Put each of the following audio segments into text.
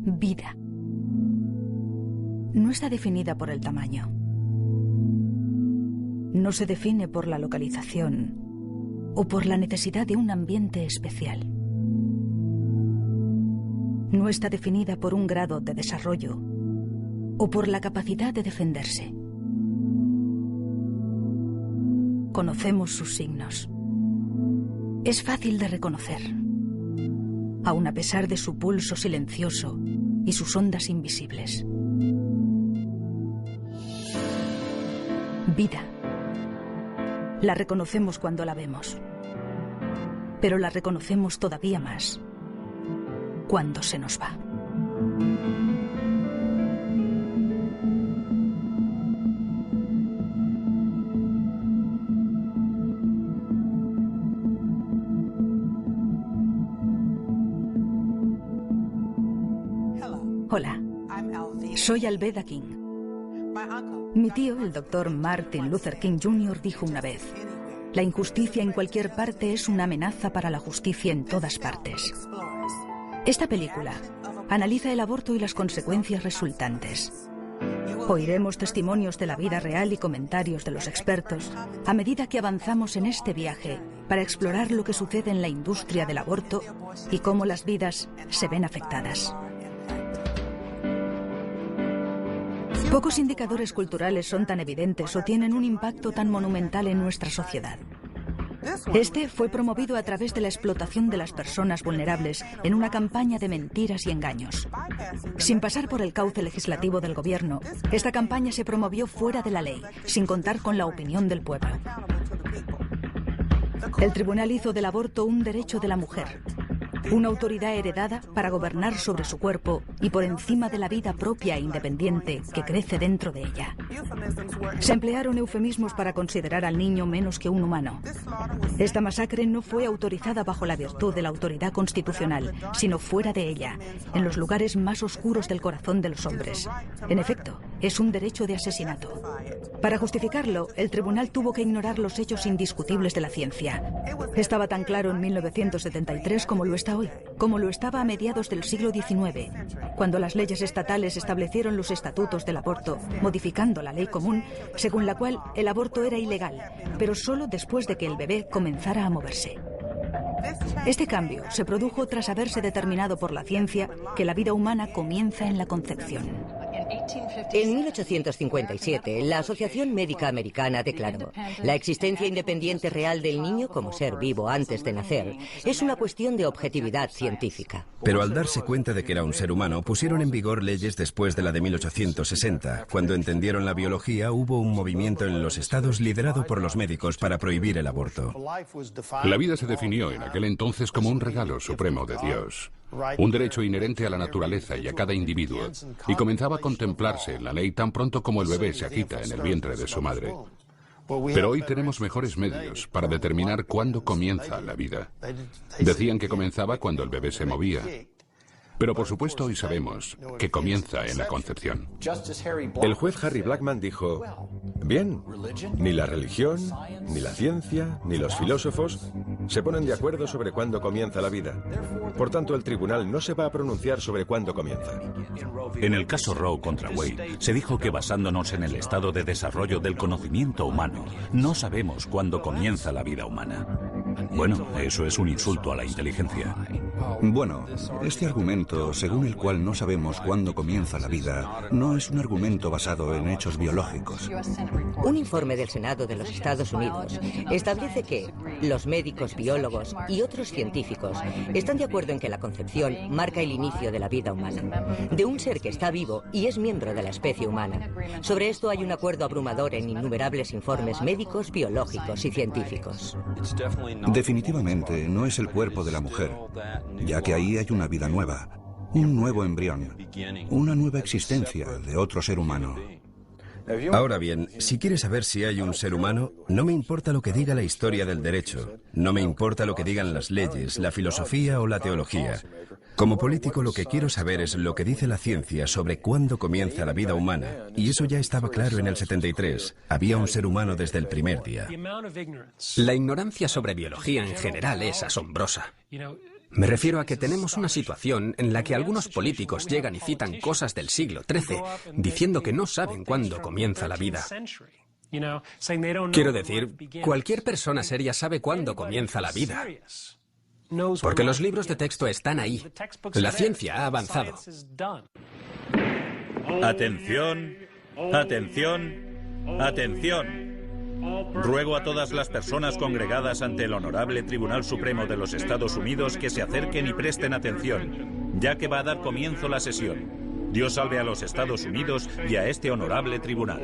Vida. No está definida por el tamaño. No se define por la localización o por la necesidad de un ambiente especial. No está definida por un grado de desarrollo o por la capacidad de defenderse. Conocemos sus signos. Es fácil de reconocer, aun a pesar de su pulso silencioso y sus ondas invisibles. Vida. La reconocemos cuando la vemos, pero la reconocemos todavía más cuando se nos va. Hola, soy Alveda King. Mi tío, el Dr. Martin Luther King Jr., dijo una vez: la injusticia en cualquier parte es una amenaza para la justicia en todas partes. Esta película analiza el aborto y las consecuencias resultantes. Oiremos testimonios de la vida real y comentarios de los expertos a medida que avanzamos en este viaje para explorar lo que sucede en la industria del aborto y cómo las vidas se ven afectadas. Pocos indicadores culturales son tan evidentes o tienen un impacto tan monumental en nuestra sociedad. Este fue promovido a través de la explotación de las personas vulnerables en una campaña de mentiras y engaños. Sin pasar por el cauce legislativo del gobierno, esta campaña se promovió fuera de la ley, sin contar con la opinión del pueblo. El tribunal hizo del aborto un derecho de la mujer, una autoridad heredada para gobernar sobre su cuerpo y por encima de la vida propia e independiente que crece dentro de ella. Se emplearon eufemismos para considerar al niño menos que un humano. Esta masacre no fue autorizada bajo la virtud de la autoridad constitucional, sino fuera de ella, en los lugares más oscuros del corazón de los hombres. En efecto, es un derecho de asesinato. Para justificarlo, el tribunal tuvo que ignorar los hechos indiscutibles de la ciencia. Estaba tan claro en 1973 como lo está hoy, como lo estaba a mediados del siglo XIX, cuando las leyes estatales establecieron los estatutos del aborto, modificando la ley común, según la cual el aborto era ilegal, pero solo después de que el bebé comenzara a moverse. Este cambio se produjo tras haberse determinado por la ciencia que la vida humana comienza en la concepción. En 1857, la Asociación Médica Americana declaró: la existencia independiente real del niño como ser vivo antes de nacer es una cuestión de objetividad científica. Pero al darse cuenta de que era un ser humano, pusieron en vigor leyes después de la de 1860. Cuando entendieron la biología, hubo un movimiento en los estados liderado por los médicos para prohibir el aborto. La vida se definió en aquel entonces como un regalo supremo de Dios, un derecho inherente a la naturaleza y a cada individuo, y comenzaba a contemplarse en la ley tan pronto como el bebé se agita en el vientre de su madre. Pero hoy tenemos mejores medios para determinar cuándo comienza la vida. Decían que comenzaba cuando el bebé se movía. Pero por supuesto hoy sabemos que comienza en la concepción. El juez Harry Blackman dijo: bien, ni la religión, ni la ciencia, ni los filósofos se ponen de acuerdo sobre cuándo comienza la vida. Por tanto, el tribunal no se va a pronunciar sobre cuándo comienza. En el caso Roe contra Wade, se dijo que basándonos en el estado de desarrollo del conocimiento humano, no sabemos cuándo comienza la vida humana. Bueno, eso es un insulto a la inteligencia. Bueno, este argumento, según el cual no sabemos cuándo comienza la vida, no es un argumento basado en hechos biológicos. Un informe del Senado de los Estados Unidos establece que los médicos, biólogos y otros científicos están de acuerdo en que la concepción marca el inicio de la vida humana, de un ser que está vivo y es miembro de la especie humana. Sobre esto hay un acuerdo abrumador en innumerables informes médicos, biológicos y científicos. Definitivamente no es el cuerpo de la mujer, ya que ahí hay una vida nueva, un nuevo embrión, una nueva existencia de otro ser humano. Ahora bien, si quieres saber si hay un ser humano, no me importa lo que diga la historia del derecho, no me importa lo que digan las leyes, la filosofía o la teología. Como político, lo que quiero saber es lo que dice la ciencia sobre cuándo comienza la vida humana, y eso ya estaba claro en el 73. Había un ser humano desde el primer día. La ignorancia sobre biología en general es asombrosa. Me refiero a que tenemos una situación en la que algunos políticos llegan y citan cosas del siglo XIII diciendo que no saben cuándo comienza la vida. Quiero decir, cualquier persona seria sabe cuándo comienza la vida. Porque los libros de texto están ahí. La ciencia ha avanzado. Atención, atención, atención. Ruego a todas las personas congregadas ante el Honorable Tribunal Supremo de los Estados Unidos que se acerquen y presten atención, ya que va a dar comienzo la sesión. Dios salve a los Estados Unidos y a este honorable tribunal.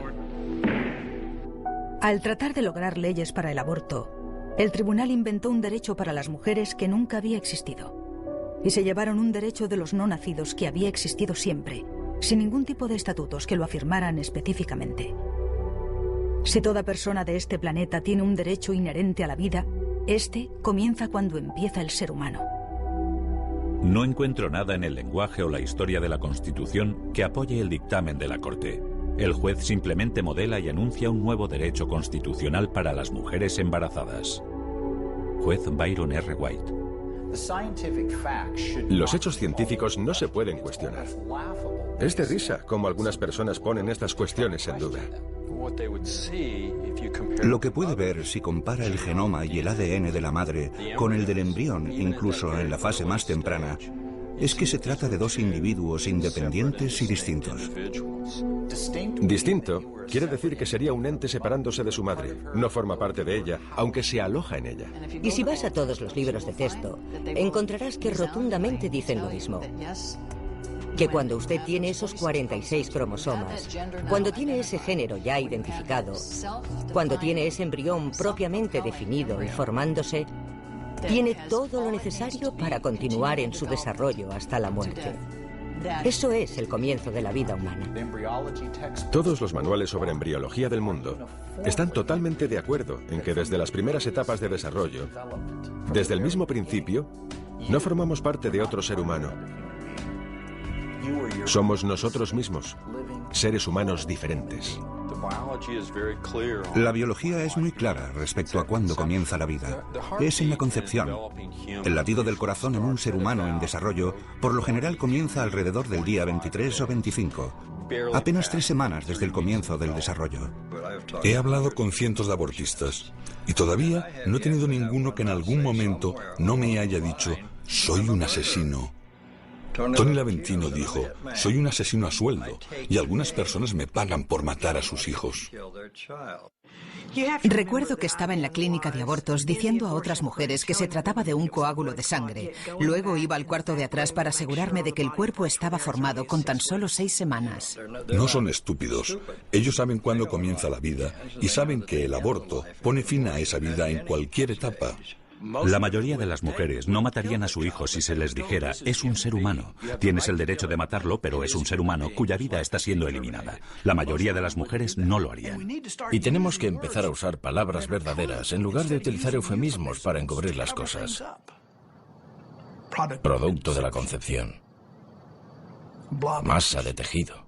Al tratar de lograr leyes para el aborto, el tribunal inventó un derecho para las mujeres que nunca había existido. Y se llevaron un derecho de los no nacidos que había existido siempre, sin ningún tipo de estatutos que lo afirmaran específicamente. Si toda persona de este planeta tiene un derecho inherente a la vida, este comienza cuando empieza el ser humano. No encuentro nada en el lenguaje o la historia de la Constitución que apoye el dictamen de la Corte. El juez simplemente modela y anuncia un nuevo derecho constitucional para las mujeres embarazadas. Juez Byron R. White. Los hechos científicos no se pueden cuestionar. Es de risa cómo algunas personas ponen estas cuestiones en duda. Lo que puede ver si compara el genoma y el ADN de la madre con el del embrión, incluso en la fase más temprana, es que se trata de dos individuos independientes y distintos. Distinto quiere decir que sería un ente separándose de su madre. No forma parte de ella, aunque se aloja en ella. Y si vas a todos los libros de texto, encontrarás que rotundamente dicen lo mismo. Que cuando usted tiene esos 46 cromosomas, cuando tiene ese género ya identificado, cuando tiene ese embrión propiamente definido y formándose, tiene todo lo necesario para continuar en su desarrollo hasta la muerte. Eso es el comienzo de la vida humana. Todos los manuales sobre embriología del mundo están totalmente de acuerdo en que desde las primeras etapas de desarrollo, desde el mismo principio, no formamos parte de otro ser humano. Somos nosotros mismos, seres humanos diferentes. La biología es muy clara respecto a cuándo comienza la vida. Es en la concepción. El latido del corazón en un ser humano en desarrollo por lo general comienza alrededor del día 23 o 25, apenas 3 semanas desde el comienzo del desarrollo. He hablado con cientos de abortistas y todavía no he tenido ninguno que en algún momento no me haya dicho «soy un asesino». Tony Laventino dijo, soy un asesino a sueldo y algunas personas me pagan por matar a sus hijos. Recuerdo que estaba en la clínica de abortos diciendo a otras mujeres que se trataba de un coágulo de sangre. Luego iba al cuarto de atrás para asegurarme de que el cuerpo estaba formado con tan solo 6 semanas. No son estúpidos. Ellos saben cuándo comienza la vida y saben que el aborto pone fin a esa vida en cualquier etapa. La mayoría de las mujeres no matarían a su hijo si se les dijera, es un ser humano. Tienes el derecho de matarlo, pero es un ser humano cuya vida está siendo eliminada. La mayoría de las mujeres no lo harían. Y tenemos que empezar a usar palabras verdaderas en lugar de utilizar eufemismos para encubrir las cosas. Producto de la concepción. Masa de tejido.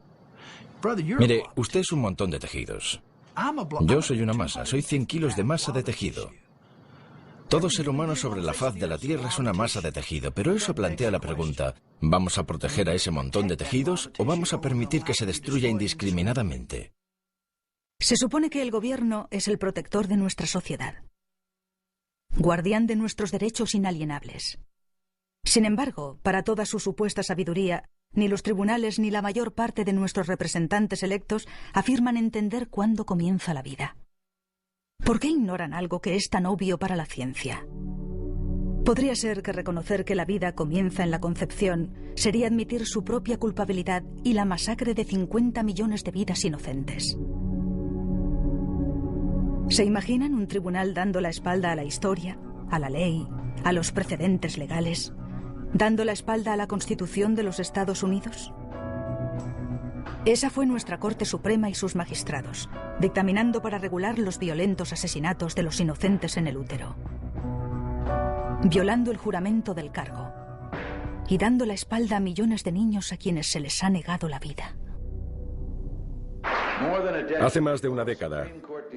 Mire, usted es un montón de tejidos. Yo soy una masa, soy 100 kilos de masa de tejido. Todo ser humano sobre la faz de la Tierra es una masa de tejido, pero eso plantea la pregunta, ¿vamos a proteger a ese montón de tejidos o vamos a permitir que se destruya indiscriminadamente? Se supone que el gobierno es el protector de nuestra sociedad, guardián de nuestros derechos inalienables. Sin embargo, para toda su supuesta sabiduría, ni los tribunales ni la mayor parte de nuestros representantes electos afirman entender cuándo comienza la vida. ¿Por qué ignoran algo que es tan obvio para la ciencia? Podría ser que reconocer que la vida comienza en la concepción sería admitir su propia culpabilidad y la masacre de 50 millones de vidas inocentes. ¿Se imaginan un tribunal dando la espalda a la historia, a la ley, a los precedentes legales, dando la espalda a la Constitución de los Estados Unidos? Esa fue nuestra Corte Suprema y sus magistrados, dictaminando para regular los violentos asesinatos de los inocentes en el útero, violando el juramento del cargo y dando la espalda a millones de niños a quienes se les ha negado la vida. Hace más de una década,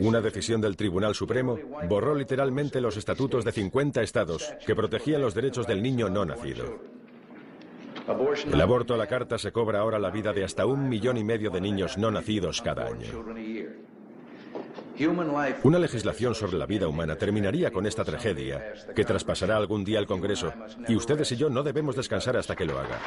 una decisión del Tribunal Supremo borró literalmente los estatutos de 50 estados que protegían los derechos del niño no nacido. El aborto a la carta se cobra ahora la vida de hasta 1,5 millones de niños no nacidos cada año. Una legislación sobre la vida humana terminaría con esta tragedia, que traspasará algún día el Congreso, y ustedes y yo no debemos descansar hasta que lo haga.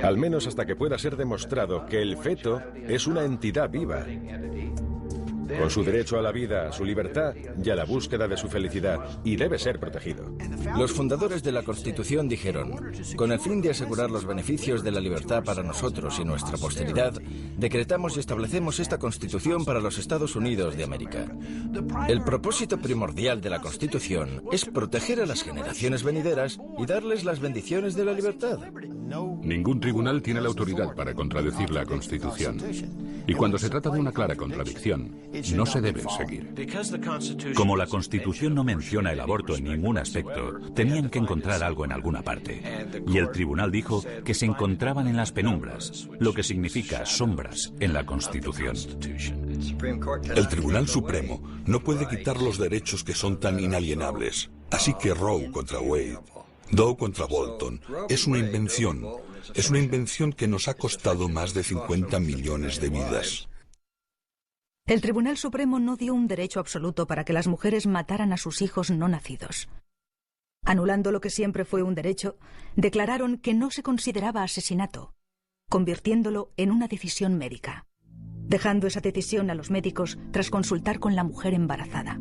Al menos hasta que pueda ser demostrado que el feto es una entidad viva, con su derecho a la vida, a su libertad y a la búsqueda de su felicidad, y debe ser protegido. Los fundadores de la Constitución dijeron, con el fin de asegurar los beneficios de la libertad para nosotros y nuestra posteridad, decretamos y establecemos esta Constitución para los Estados Unidos de América. El propósito primordial de la Constitución es proteger a las generaciones venideras y darles las bendiciones de la libertad. Ningún tribunal tiene la autoridad para contradecir la Constitución. Y cuando se trata de una clara contradicción, no se debe seguir. Como la Constitución no menciona el aborto en ningún aspecto, tenían que encontrar algo en alguna parte. Y el tribunal dijo que se encontraban en las penumbras, lo que significa sombras en la Constitución. El Tribunal Supremo no puede quitar los derechos que son tan inalienables. Así que Roe contra Wade, Doe contra Bolton, es una invención. Es una invención que nos ha costado más de 50 millones de vidas. El Tribunal Supremo no dio un derecho absoluto para que las mujeres mataran a sus hijos no nacidos. Anulando lo que siempre fue un derecho, declararon que no se consideraba asesinato, convirtiéndolo en una decisión médica, dejando esa decisión a los médicos tras consultar con la mujer embarazada.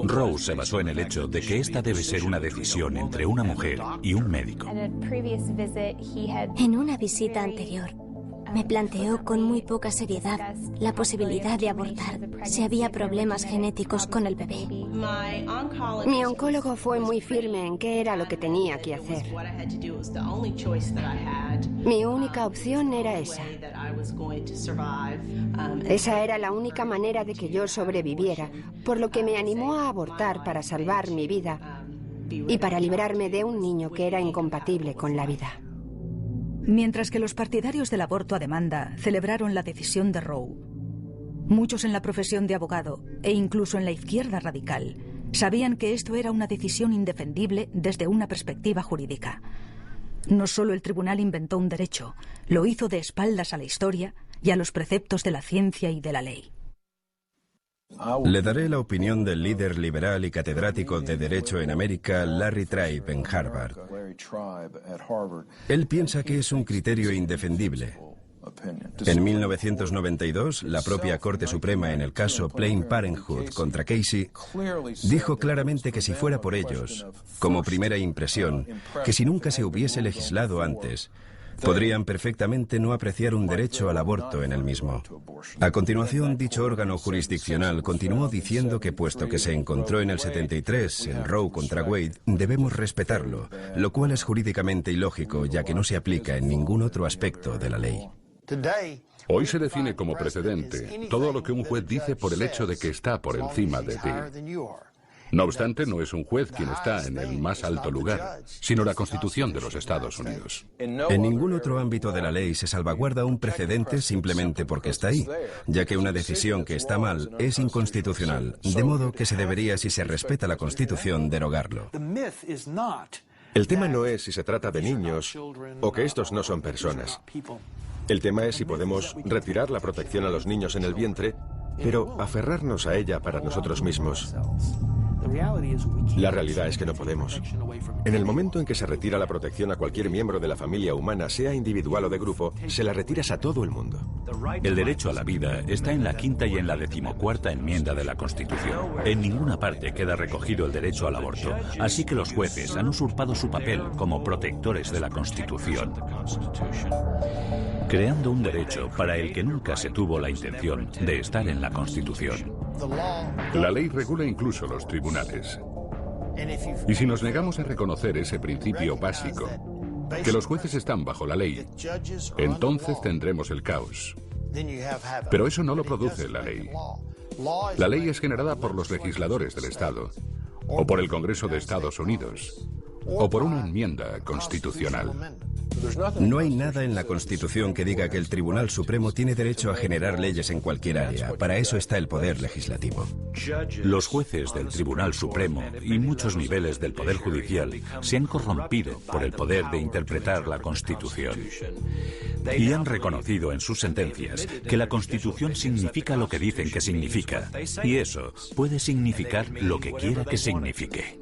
Roe se basó en el hecho de que esta debe ser una decisión entre una mujer y un médico. En una visita anterior, me planteó con muy poca seriedad la posibilidad de abortar si había problemas genéticos con el bebé. Mi oncólogo fue muy firme en qué era lo que tenía que hacer. Mi única opción era esa. Esa era la única manera de que yo sobreviviera, por lo que me animó a abortar para salvar mi vida y para librarme de un niño que era incompatible con la vida. Mientras que los partidarios del aborto a demanda celebraron la decisión de Roe, muchos en la profesión de abogado e incluso en la izquierda radical sabían que esto era una decisión indefendible desde una perspectiva jurídica. No solo el tribunal inventó un derecho, lo hizo de espaldas a la historia y a los preceptos de la ciencia y de la ley. Le daré la opinión del líder liberal y catedrático de Derecho en América, Larry Tribe, en Harvard. Él piensa que es un criterio indefendible. En 1992, la propia Corte Suprema en el caso Planned Parenthood contra Casey dijo claramente que si fuera por ellos, como primera impresión, que si nunca se hubiese legislado antes, podrían perfectamente no apreciar un derecho al aborto en el mismo. A continuación, dicho órgano jurisdiccional continuó diciendo que puesto que se encontró en el 73 en Roe contra Wade, debemos respetarlo, lo cual es jurídicamente ilógico ya que no se aplica en ningún otro aspecto de la ley. Hoy se define como precedente todo lo que un juez dice por el hecho de que está por encima de ti. No obstante, no es un juez quien está en el más alto lugar, sino la Constitución de los Estados Unidos. En ningún otro ámbito de la ley se salvaguarda un precedente simplemente porque está ahí, ya que una decisión que está mal es inconstitucional, de modo que se debería, si se respeta la Constitución, derogarlo. El tema no es si se trata de niños o que estos no son personas. El tema es si podemos retirar la protección a los niños en el vientre, pero aferrarnos a ella para nosotros mismos. La realidad es que no podemos. En el momento en que se retira la protección a cualquier miembro de la familia humana, sea individual o de grupo, se la retiras a todo el mundo. El derecho a la vida está en la 5ª y en la 14ª enmienda de la Constitución. En ninguna parte queda recogido el derecho al aborto, así que los jueces han usurpado su papel como protectores de la Constitución, creando un derecho para el que nunca se tuvo la intención de estar en la Constitución. La ley regula incluso los tribunales. Y si nos negamos a reconocer ese principio básico, que los jueces están bajo la ley, entonces tendremos el caos. Pero eso no lo produce la ley. La ley es generada por los legisladores del Estado, o por el Congreso de Estados Unidos, o por una enmienda constitucional. No hay nada en la Constitución que diga que el Tribunal Supremo tiene derecho a generar leyes en cualquier área. Para eso está el poder legislativo. Los jueces del Tribunal Supremo y muchos niveles del Poder Judicial se han corrompido por el poder de interpretar la Constitución. Y han reconocido en sus sentencias que la Constitución significa lo que dicen que significa. Y eso puede significar lo que quiera que signifique.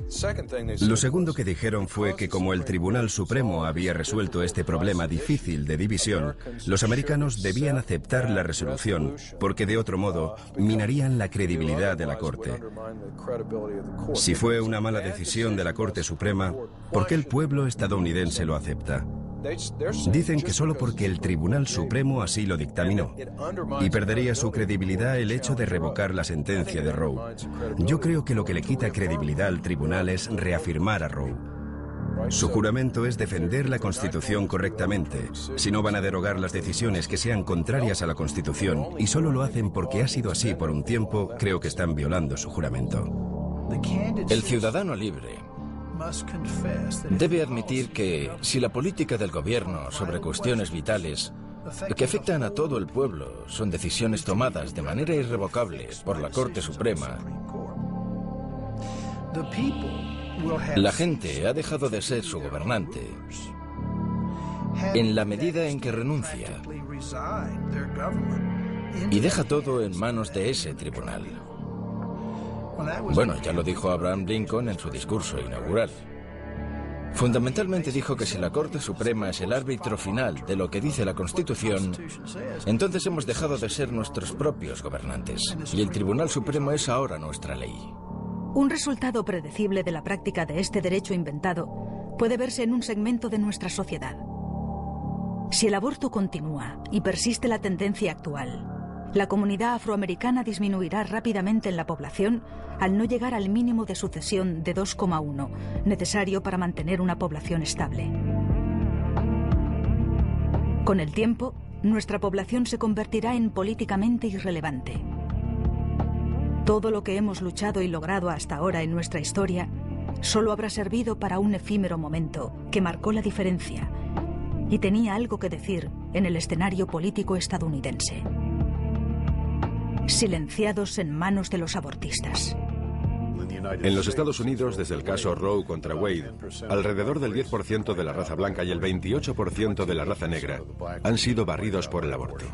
Lo segundo que dijeron fue que como el Tribunal Supremo había resuelto este problema difícil de división, los americanos debían aceptar la resolución, porque de otro modo minarían la credibilidad de la Corte. Si fue una mala decisión de la Corte Suprema, ¿por qué el pueblo estadounidense lo acepta? Dicen que solo porque el Tribunal Supremo así lo dictaminó, y perdería su credibilidad el hecho de revocar la sentencia de Roe. Yo creo que lo que le quita credibilidad al tribunal es reafirmar a Roe. Su juramento es defender la Constitución correctamente. Si no van a derogar las decisiones que sean contrarias a la Constitución y solo lo hacen porque ha sido así por un tiempo, creo que están violando su juramento. El ciudadano libre debe admitir que si la política del gobierno sobre cuestiones vitales que afectan a todo el pueblo son decisiones tomadas de manera irrevocable por la Corte Suprema, la gente ha dejado de ser su gobernante en la medida en que renuncia y deja todo en manos de ese tribunal. Bueno, ya lo dijo Abraham Lincoln en su discurso inaugural. Fundamentalmente dijo que si la Corte Suprema es el árbitro final de lo que dice la Constitución, entonces hemos dejado de ser nuestros propios gobernantes. Y el Tribunal Supremo es ahora nuestra ley. Un resultado predecible de la práctica de este derecho inventado puede verse en un segmento de nuestra sociedad. Si el aborto continúa y persiste la tendencia actual, la comunidad afroamericana disminuirá rápidamente en la población al no llegar al mínimo de sucesión de 2,1, necesario para mantener una población estable. Con el tiempo, nuestra población se convertirá en políticamente irrelevante. Todo lo que hemos luchado y logrado hasta ahora en nuestra historia solo habrá servido para un efímero momento que marcó la diferencia y tenía algo que decir en el escenario político estadounidense. Silenciados en manos de los abortistas. En los Estados Unidos, desde el caso Roe contra Wade, alrededor del 10% de la raza blanca y el 28% de la raza negra han sido barridos por el aborto.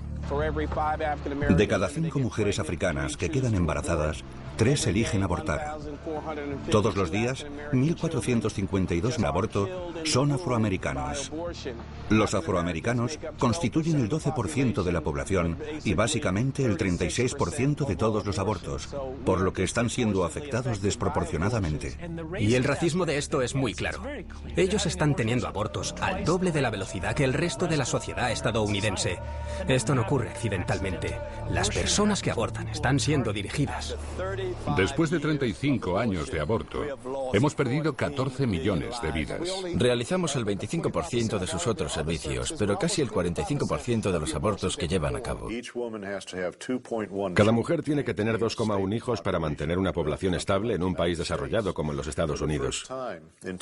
De cada 5 mujeres africanas que quedan embarazadas, 3 eligen abortar. Todos los días, 1.452 de aborto son afroamericanos. Los afroamericanos constituyen el 12% de la población y básicamente el 36% de todos los abortos, por lo que están siendo afectados desproporcionadamente. Y el racismo de esto es muy claro. Ellos están teniendo abortos al doble de la velocidad que el resto de la sociedad estadounidense. Esto no ocurre accidentalmente. Las personas que abortan están siendo dirigidas. Después de 35 años de aborto, hemos perdido 14 millones de vidas. Realizamos el 25% de sus otros servicios, pero casi el 45% de los abortos que llevan a cabo. Cada mujer tiene que tener 2,1 hijos para mantener una población estable en un país desarrollado como en los Estados Unidos.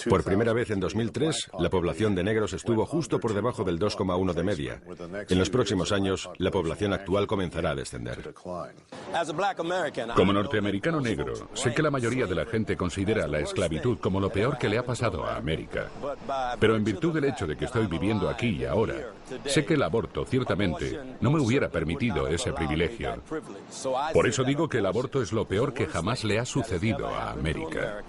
Por primera vez en 2003, la población de negros estuvo justo por debajo del 2,1 de media. En los próximos años, la población actual comenzará a descender. Como norteamericano negro, sé que la mayoría de la gente considera la esclavitud como lo peor que le ha pasado a América. Pero en virtud del hecho de que estoy viviendo aquí y ahora, sé que el aborto, ciertamente, no me hubiera permitido ese privilegio. Por eso digo que el aborto es lo peor que jamás le ha sucedido a América.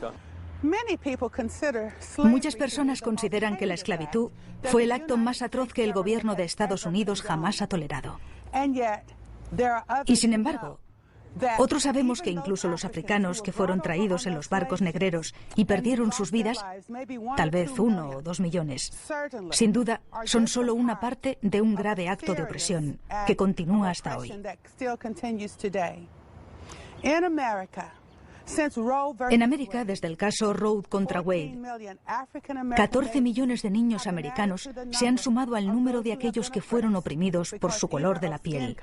Muchas personas consideran que la esclavitud fue el acto más atroz que el gobierno de Estados Unidos jamás ha tolerado. Y sin embargo, otros sabemos que incluso los africanos que fueron traídos en los barcos negreros y perdieron sus vidas, tal vez 1 o 2 millones, sin duda son solo una parte de un grave acto de opresión que continúa hasta hoy. En América, desde el caso Roe contra Wade, 14 millones de niños americanos se han sumado al número de aquellos que fueron oprimidos por su color de la piel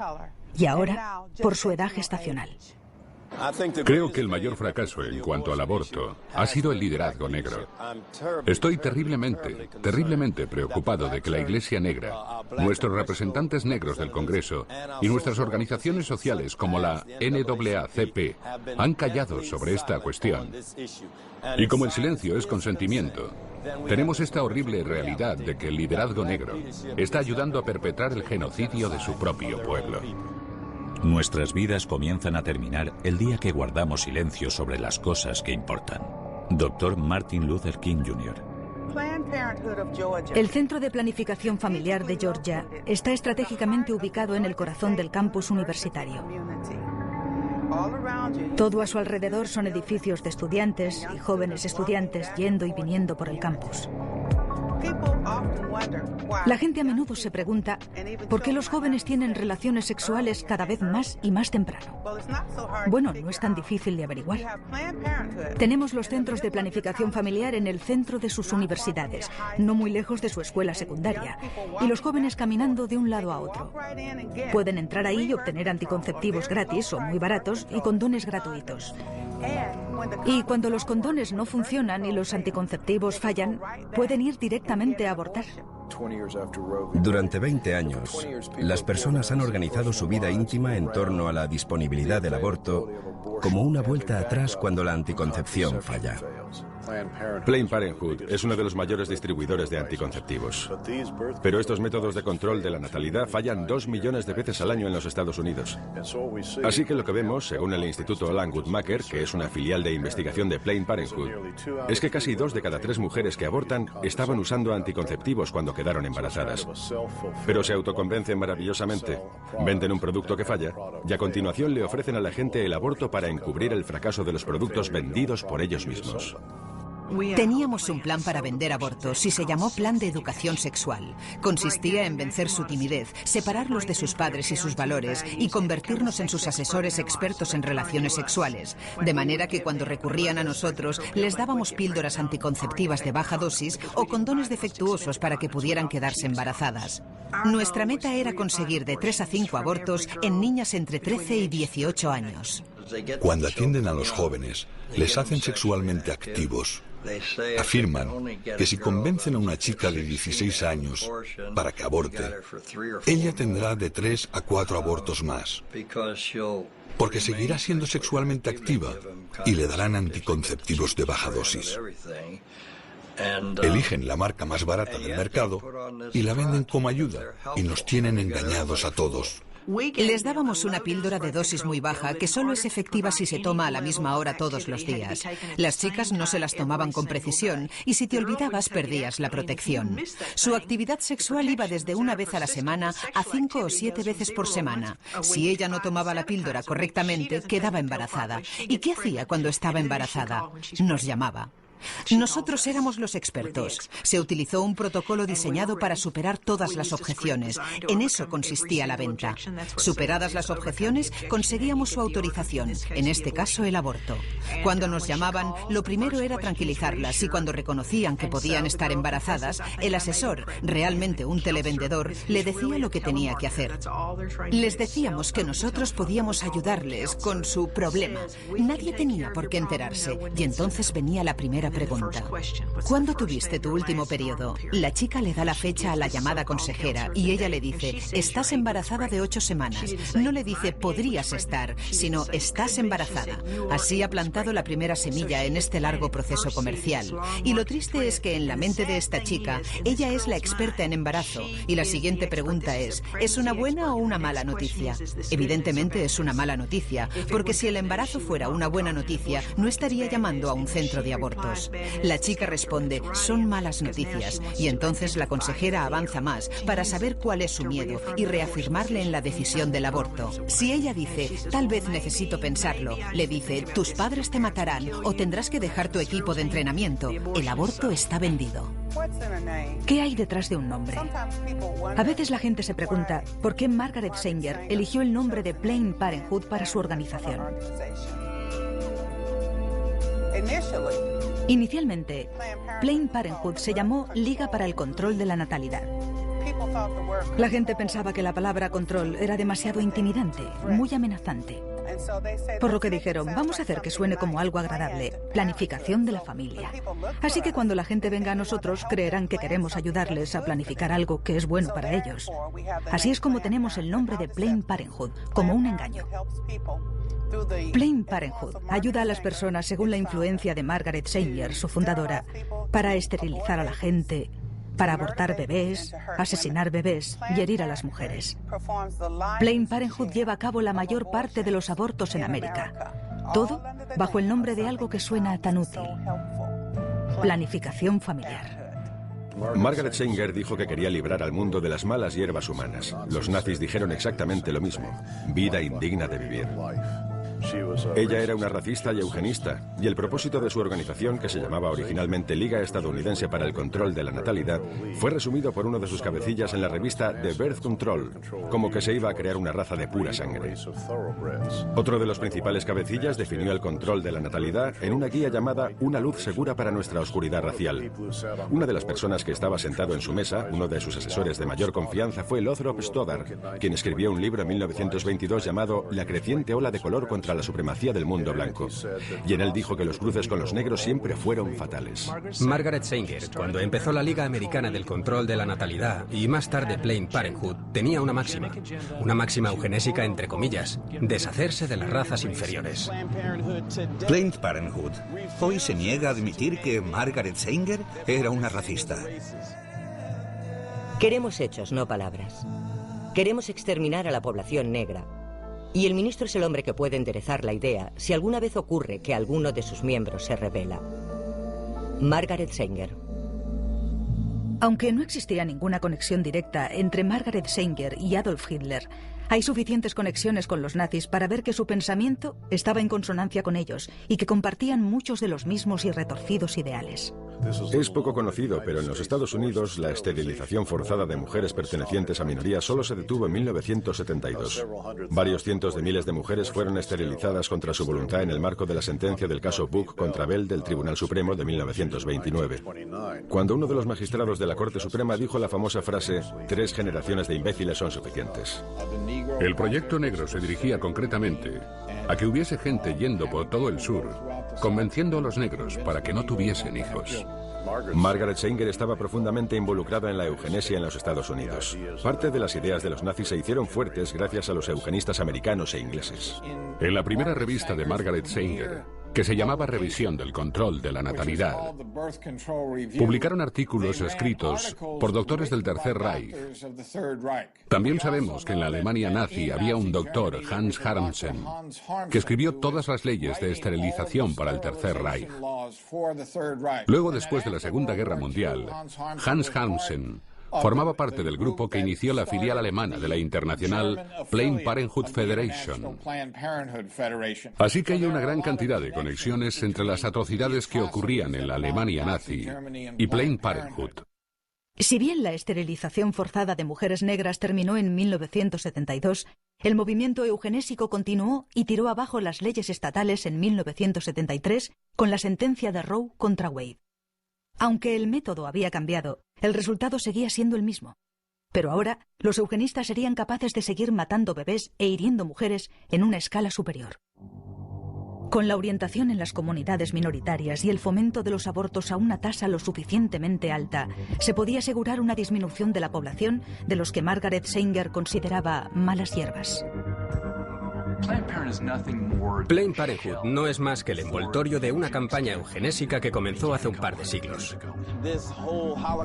y ahora por su edad gestacional. Creo que el mayor fracaso en cuanto al aborto ha sido el liderazgo negro. Estoy terriblemente preocupado de que la Iglesia Negra, nuestros representantes negros del Congreso y nuestras organizaciones sociales como la NAACP han callado sobre esta cuestión. Y como el silencio es consentimiento, tenemos esta horrible realidad de que el liderazgo negro está ayudando a perpetrar el genocidio de su propio pueblo. Nuestras vidas comienzan a terminar el día que guardamos silencio sobre las cosas que importan. Dr. Martin Luther King Jr. El Centro de Planificación Familiar de Georgia está estratégicamente ubicado en el corazón del campus universitario. Todo a su alrededor son edificios de estudiantes y jóvenes estudiantes yendo y viniendo por el campus. La gente a menudo se pregunta por qué los jóvenes tienen relaciones sexuales cada vez más y más temprano. Bueno, no es tan difícil de averiguar. Tenemos los centros de planificación familiar en el centro de sus universidades, no muy lejos de su escuela secundaria, y los jóvenes caminando de un lado a otro. Pueden entrar ahí y obtener anticonceptivos gratis o muy baratos y condones gratuitos. Y cuando los condones no funcionan y los anticonceptivos fallan, pueden ir directamente a abortar. Durante 20 años, las personas han organizado su vida íntima en torno a la disponibilidad del aborto como una vuelta atrás cuando la anticoncepción falla. Planned Parenthood es uno de los mayores distribuidores de anticonceptivos. Pero estos métodos de control de la natalidad fallan 2 millones de veces al año en los Estados Unidos. Así que lo que vemos, según el Instituto Alan Guttmacher, que es una filial de investigación de Planned Parenthood, es que casi 2 de cada 3 mujeres que abortan estaban usando anticonceptivos cuando quedaron embarazadas. Pero se autoconvencen maravillosamente, venden un producto que falla y a continuación le ofrecen a la gente el aborto para encubrir el fracaso de los productos vendidos por ellos mismos. Teníamos un plan para vender abortos y se llamó Plan de Educación Sexual. Consistía en vencer su timidez, separarlos de sus padres y sus valores y convertirnos en sus asesores expertos en relaciones sexuales. De manera que cuando recurrían a nosotros, les dábamos píldoras anticonceptivas de baja dosis o condones defectuosos para que pudieran quedarse embarazadas. Nuestra meta era conseguir de 3 a 5 abortos en niñas entre 13 y 18 años. Cuando atienden a los jóvenes, les hacen sexualmente activos. Afirman que si convencen a una chica de 16 años para que aborte, ella tendrá de 3 a 4 abortos más, porque seguirá siendo sexualmente activa y le darán anticonceptivos de baja dosis. Eligen la marca más barata del mercado y la venden como ayuda y nos tienen engañados a todos. Les dábamos una píldora de dosis muy baja que solo es efectiva si se toma a la misma hora todos los días. Las chicas no se las tomaban con precisión y si te olvidabas perdías la protección. Su actividad sexual iba desde una vez a la semana a 5 o 7 veces por semana. Si ella no tomaba la píldora correctamente, quedaba embarazada. ¿Y qué hacía cuando estaba embarazada? Nos llamaba. Nosotros éramos los expertos. Se utilizó un protocolo diseñado para superar todas las objeciones. En eso consistía la venta. Superadas las objeciones, conseguíamos su autorización, en este caso el aborto. Cuando nos llamaban, lo primero era tranquilizarlas y cuando reconocían que podían estar embarazadas, el asesor, realmente un televendedor, le decía lo que tenía que hacer. Les decíamos que nosotros podíamos ayudarles con su problema. Nadie tenía por qué enterarse y entonces venía la primera pregunta. ¿Cuándo tuviste tu último periodo? La chica le da la fecha a la llamada consejera y ella le dice, estás embarazada de 8 semanas. No le dice, podrías estar, sino estás embarazada. Así ha plantado la primera semilla en este largo proceso comercial. Y lo triste es que en la mente de esta chica, ella es la experta en embarazo. Y la siguiente pregunta ¿es una buena o una mala noticia? Evidentemente es una mala noticia, porque si el embarazo fuera una buena noticia, no estaría llamando a un centro de abortos. La chica responde, son malas noticias, y entonces la consejera avanza más para saber cuál es su miedo y reafirmarle en la decisión del aborto. Si ella dice, tal vez necesito pensarlo, le dice, tus padres te matarán o tendrás que dejar tu equipo de entrenamiento. El aborto está vendido. ¿Qué hay detrás de un nombre? A veces la gente se pregunta por qué Margaret Sanger eligió el nombre de Planned Parenthood para su organización. Inicialmente, Planned Parenthood se llamó Liga para el Control de la Natalidad. La gente pensaba que la palabra control era demasiado intimidante, muy amenazante. Por lo que dijeron, vamos a hacer que suene como algo agradable, planificación de la familia. Así que cuando la gente venga a nosotros, creerán que queremos ayudarles a planificar algo que es bueno para ellos. Así es como tenemos el nombre de Planned Parenthood, como un engaño. Planned Parenthood ayuda a las personas según la influencia de Margaret Sanger, su fundadora, para esterilizar a la gente, para abortar bebés, asesinar bebés y herir a las mujeres. Planned Parenthood lleva a cabo la mayor parte de los abortos en América. Todo bajo el nombre de algo que suena tan útil: planificación familiar. Margaret Sanger dijo que quería librar al mundo de las malas hierbas humanas. Los nazis dijeron exactamente lo mismo: vida indigna de vivir. Ella era una racista y eugenista, y el propósito de su organización, que se llamaba originalmente Liga Estadounidense para el Control de la Natalidad, fue resumido por uno de sus cabecillas en la revista The Birth Control, como que se iba a crear una raza de pura sangre. Otro de los principales cabecillas definió el control de la natalidad en una guía llamada Una luz segura para nuestra oscuridad racial. Una de las personas que estaba sentado en su mesa, uno de sus asesores de mayor confianza, fue Lothrop Stoddard, quien escribió un libro en 1922 llamado La creciente ola de color contra la supremacía del mundo blanco. Y en él dijo que los cruces con los negros siempre fueron fatales. Margaret Sanger, cuando empezó la Liga Americana del Control de la Natalidad y más tarde Planned Parenthood, tenía una máxima eugenésica entre comillas: deshacerse de las razas inferiores. Planned Parenthood hoy se niega a admitir que Margaret Sanger era una racista. Queremos hechos, no palabras. Queremos exterminar a la población negra. Y el ministro es el hombre que puede enderezar la idea si alguna vez ocurre que alguno de sus miembros se rebela. Margaret Sanger. Aunque no existía ninguna conexión directa entre Margaret Sanger y Adolf Hitler, hay suficientes conexiones con los nazis para ver que su pensamiento estaba en consonancia con ellos y que compartían muchos de los mismos y retorcidos ideales. Es poco conocido, pero en los Estados Unidos la esterilización forzada de mujeres pertenecientes a minorías solo se detuvo en 1972. Varios cientos de miles de mujeres fueron esterilizadas contra su voluntad en el marco de la sentencia del caso Buck contra Bell del Tribunal Supremo de 1929. Cuando uno de los magistrados de la Corte Suprema dijo la famosa frase: 3 generaciones de imbéciles son suficientes. El proyecto negro se dirigía concretamente a que hubiese gente yendo por todo el sur, convenciendo a los negros para que no tuviesen hijos. Margaret Sanger estaba profundamente involucrada en la eugenesia en los Estados Unidos. Parte de las ideas de los nazis se hicieron fuertes gracias a los eugenistas americanos e ingleses. En la primera revista de Margaret Sanger, que se llamaba Revisión del Control de la Natalidad, publicaron artículos escritos por doctores del Tercer Reich. También sabemos que en la Alemania nazi había un doctor, Hans Harmsen, que escribió todas las leyes de esterilización para el Tercer Reich. Luego, después de la Segunda Guerra Mundial, Hans Harmsen formaba parte del grupo que inició la filial alemana de la internacional Planned Parenthood Federation. Así que hay una gran cantidad de conexiones entre las atrocidades que ocurrían en la Alemania nazi y Planned Parenthood. Si bien la esterilización forzada de mujeres negras terminó en 1972, el movimiento eugenésico continuó y tiró abajo las leyes estatales en 1973 con la sentencia de Roe contra Wade. Aunque el método había cambiado, el resultado seguía siendo el mismo. Pero ahora, los eugenistas serían capaces de seguir matando bebés e hiriendo mujeres en una escala superior. Con la orientación en las comunidades minoritarias y el fomento de los abortos a una tasa lo suficientemente alta, se podía asegurar una disminución de la población de los que Margaret Sanger consideraba malas hierbas. Planned Parenthood no es más que el envoltorio de una campaña eugenésica que comenzó hace un par de siglos.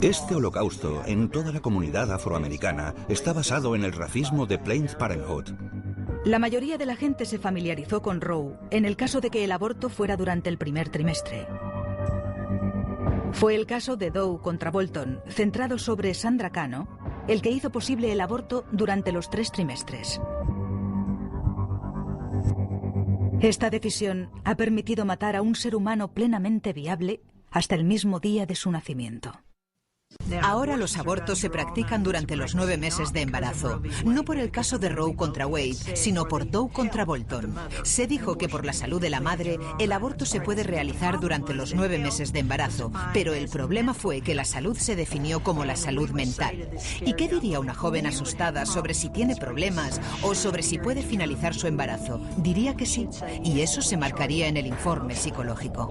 Este holocausto en toda la comunidad afroamericana está basado en el racismo de Planned Parenthood. La mayoría de la gente se familiarizó con Roe en el caso de que el aborto fuera durante el primer trimestre. Fue el caso de Doe contra Bolton, centrado sobre Sandra Cano, el que hizo posible el aborto durante los 3 trimestres. Esta decisión ha permitido matar a un ser humano plenamente viable hasta el mismo día de su nacimiento. Ahora los abortos se practican durante los 9 meses de embarazo, no por el caso de Roe contra Wade, sino por Doe contra Bolton. Se dijo que por la salud de la madre, el aborto se puede realizar durante los 9 meses de embarazo, pero el problema fue que la salud se definió como la salud mental. ¿Y qué diría una joven asustada sobre si tiene problemas o sobre si puede finalizar su embarazo? Diría que sí, y eso se marcaría en el informe psicológico.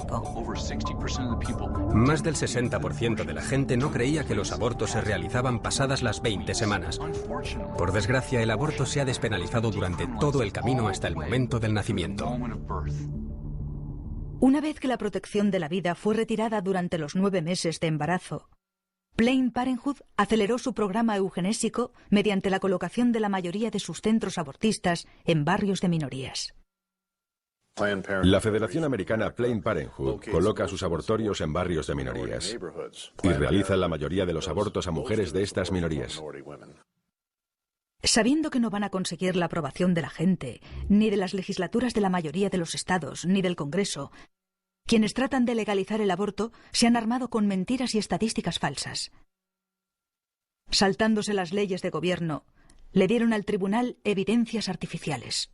Más del 60% de la gente no creía que los abortos se realizaban pasadas las 20 semanas. Por desgracia, el aborto se ha despenalizado durante todo el camino hasta el momento del nacimiento. Una vez que la protección de la vida fue retirada durante los 9 meses de embarazo, Planned Parenthood aceleró su programa eugenésico mediante la colocación de la mayoría de sus centros abortistas en barrios de minorías. La Federación Americana Planned Parenthood coloca sus abortorios en barrios de minorías y realiza la mayoría de los abortos a mujeres de estas minorías. Sabiendo que no van a conseguir la aprobación de la gente, ni de las legislaturas de la mayoría de los estados, ni del Congreso, quienes tratan de legalizar el aborto se han armado con mentiras y estadísticas falsas. Saltándose las leyes de gobierno, le dieron al tribunal evidencias artificiales.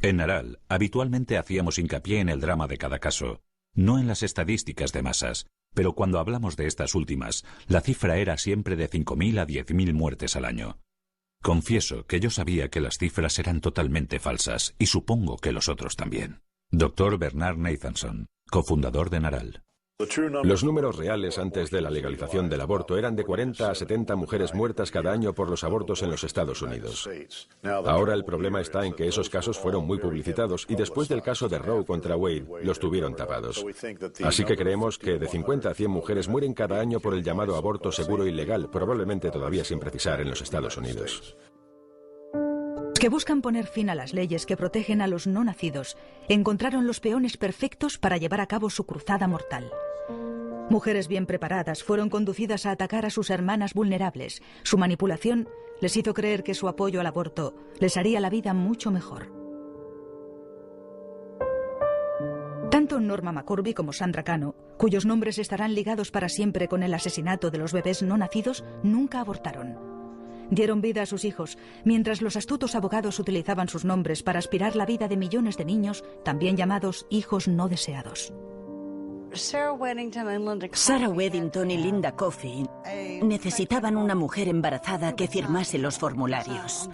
En Naral, habitualmente hacíamos hincapié en el drama de cada caso, no en las estadísticas de masas, pero cuando hablamos de estas últimas, la cifra era siempre de 5.000 a 10.000 muertes al año. Confieso que yo sabía que las cifras eran totalmente falsas, y supongo que los otros también. Dr. Bernard Nathanson, cofundador de Naral. Los números reales antes de la legalización del aborto eran de 40 a 70 mujeres muertas cada año por los abortos en los Estados Unidos. Ahora el problema está en que esos casos fueron muy publicitados y después del caso de Roe contra Wade los tuvieron tapados. Así que creemos que de 50 a 100 mujeres mueren cada año por el llamado aborto seguro y legal, probablemente todavía sin precisar, en los Estados Unidos. Que buscan poner fin a las leyes que protegen a los no nacidos, encontraron los peones perfectos para llevar a cabo su cruzada mortal. Mujeres bien preparadas fueron conducidas a atacar a sus hermanas vulnerables. Su manipulación les hizo creer que su apoyo al aborto les haría la vida mucho mejor. Tanto Norma McCorvey como Sandra Cano, cuyos nombres estarán ligados para siempre con el asesinato de los bebés no nacidos, nunca abortaron. Dieron vida a sus hijos, mientras los astutos abogados utilizaban sus nombres para aspirar la vida de millones de niños, también llamados hijos no deseados. Sarah Weddington y Linda Coffey necesitaban una mujer embarazada que firmase los formularios,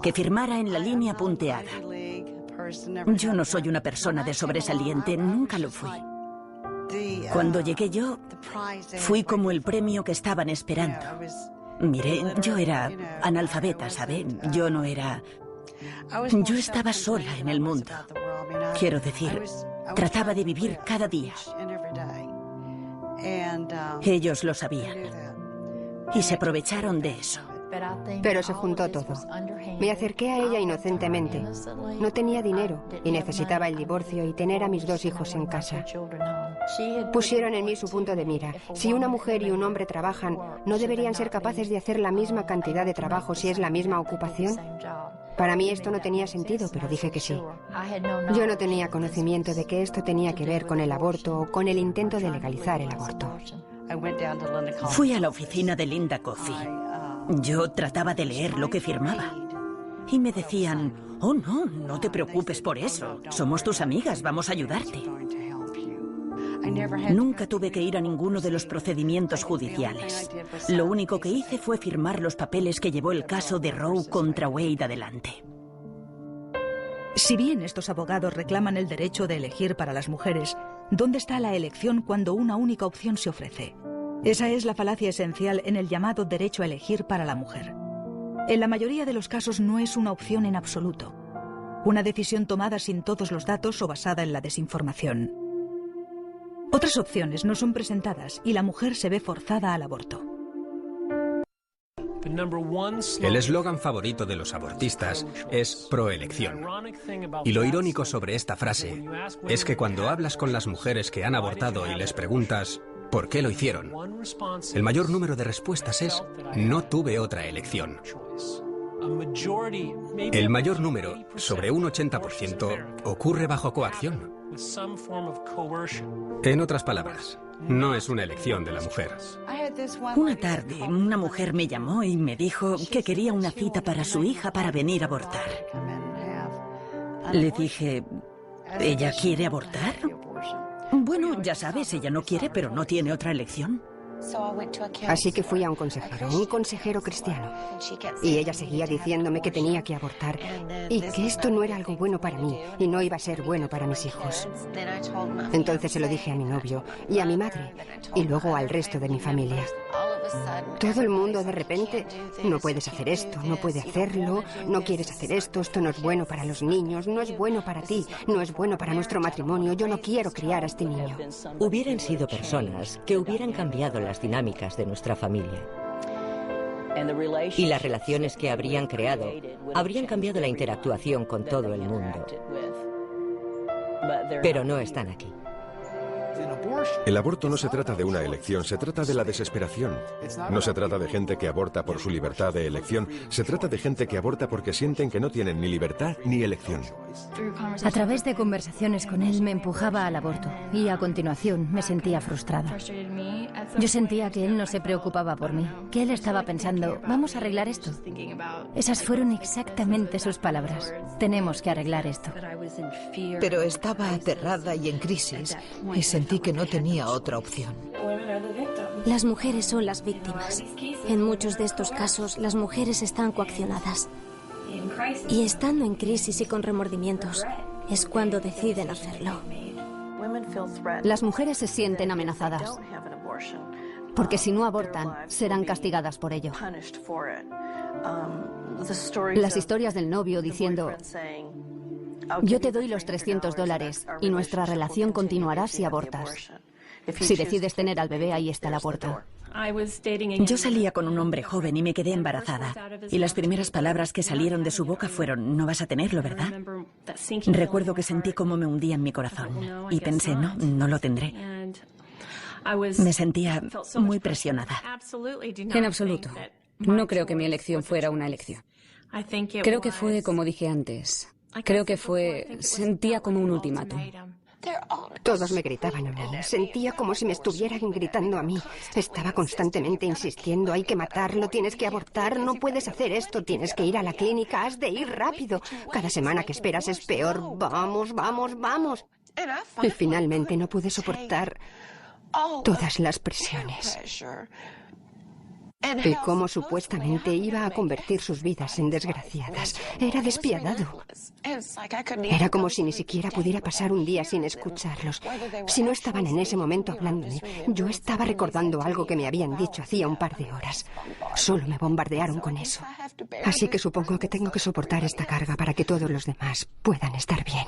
que firmara en la línea punteada. Yo no soy una persona de sobresaliente, nunca lo fui. Cuando llegué yo, fui como el premio que estaban esperando. Mire, yo era analfabeta, ¿sabe? Yo no era... Yo estaba sola en el mundo. Quiero decir, trataba de vivir cada día. Ellos lo sabían y se aprovecharon de eso. Pero se juntó todo. Me acerqué a ella inocentemente. No tenía dinero y necesitaba el divorcio y tener a mis 2 hijos en casa. Pusieron en mí su punto de mira. Si una mujer y un hombre trabajan, ¿no deberían ser capaces de hacer la misma cantidad de trabajo si es la misma ocupación? Para mí esto no tenía sentido, pero dije que sí. Yo no tenía conocimiento de que esto tenía que ver con el aborto o con el intento de legalizar el aborto. Fui a la oficina de Linda Coffey. Yo trataba de leer lo que firmaba. Y me decían, oh no, no te preocupes por eso. Somos tus amigas, vamos a ayudarte. Nunca tuve que ir a ninguno de los procedimientos judiciales. Lo único que hice fue firmar los papeles que llevó el caso de Roe contra Wade adelante. Si bien estos abogados reclaman el derecho de elegir para las mujeres, ¿dónde está la elección cuando una única opción se ofrece? Esa es la falacia esencial en el llamado derecho a elegir para la mujer. En la mayoría de los casos no es una opción en absoluto. Una decisión tomada sin todos los datos o basada en la desinformación. Otras opciones no son presentadas y la mujer se ve forzada al aborto. El eslogan favorito de los abortistas es proelección. Y lo irónico sobre esta frase es que cuando hablas con las mujeres que han abortado y les preguntas ¿por qué lo hicieron?, el mayor número de respuestas es no tuve otra elección. El mayor número, sobre un 80%, ocurre bajo coacción. En otras palabras, no es una elección de la mujer. Una tarde, una mujer me llamó y me dijo que quería una cita para su hija para venir a abortar. Le dije, ¿ella quiere abortar? Bueno, ya sabes, ella no quiere, pero no tiene otra elección. Así que fui a un consejero cristiano. Y ella seguía diciéndome que tenía que abortar y que esto no era algo bueno para mí y no iba a ser bueno para mis hijos. Entonces se lo dije a mi novio y a mi madre y luego al resto de mi familia. Todo el mundo de repente, no puedes hacer esto, no puede hacerlo, no quieres hacer esto no es bueno para los niños, no es bueno para ti, no es bueno para nuestro matrimonio, yo no quiero criar a este niño. Hubieran sido personas que hubieran cambiado las dinámicas de nuestra familia. Y las relaciones que habrían creado habrían cambiado la interactuación con todo el mundo. Pero no están aquí. El aborto no se trata de una elección, se trata de la desesperación. No se trata de gente que aborta por su libertad de elección, se trata de gente que aborta porque sienten que no tienen ni libertad ni elección. A través de conversaciones con él me empujaba al aborto y a continuación me sentía frustrada. Yo sentía que él no se preocupaba por mí, que él estaba pensando, vamos a arreglar esto. Esas fueron exactamente sus palabras. Tenemos que arreglar esto. Pero estaba aterrada y en crisis y sentí que no tenía otra opción. Las mujeres son las víctimas. En muchos de estos casos, las mujeres están coaccionadas. Y estando en crisis y con remordimientos, es cuando deciden hacerlo. Las mujeres se sienten amenazadas, porque si no abortan, serán castigadas por ello. Las historias del novio diciendo, yo te doy los $300 y nuestra relación continuará si abortas. Si decides tener al bebé, ahí está la puerta. Yo salía con un hombre joven y me quedé embarazada. Y las primeras palabras que salieron de su boca fueron, no vas a tenerlo, ¿verdad? Recuerdo que sentí cómo me hundía en mi corazón. Y pensé, no lo tendré. Me sentía muy presionada. En absoluto. No creo que mi elección fuera una elección. Creo que fue, como dije antes, sentía como un ultimátum. Todos me gritaban a mí. Sentía como si me estuvieran gritando a mí. Estaba constantemente insistiendo, hay que matarlo, tienes que abortar, no puedes hacer esto, tienes que ir a la clínica, has de ir rápido. Cada semana que esperas es peor. Vamos, vamos, vamos. Y finalmente no pude soportar todas las presiones. Y cómo supuestamente iba a convertir sus vidas en desgraciadas. Era despiadado. Era como si ni siquiera pudiera pasar un día sin escucharlos. Si no estaban en ese momento hablándome, yo estaba recordando algo que me habían dicho hacía un par de horas. Solo me bombardearon con eso. Así que supongo que tengo que soportar esta carga para que todos los demás puedan estar bien.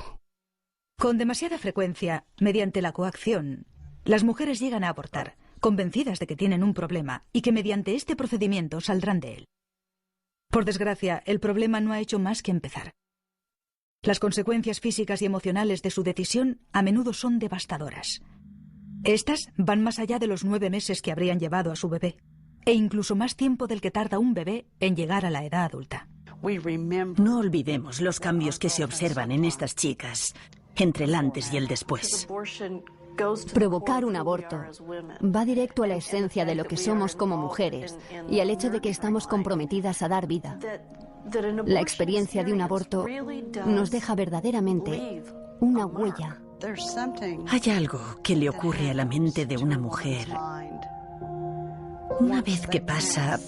Con demasiada frecuencia, mediante la coacción, las mujeres llegan a abortar, convencidas de que tienen un problema y que mediante este procedimiento saldrán de él. Por desgracia, el problema no ha hecho más que empezar. Las consecuencias físicas y emocionales de su decisión a menudo son devastadoras. Estas van más allá de los 9 meses que habrían llevado a su bebé, e incluso más tiempo del que tarda un bebé en llegar a la edad adulta. No olvidemos los cambios que se observan en estas chicas entre el antes y el después. Provocar un aborto va directo a la esencia de lo que somos como mujeres y al hecho de que estamos comprometidas a dar vida. La experiencia de un aborto nos deja verdaderamente una huella. Hay algo que le ocurre a la mente de una mujer una vez que pasa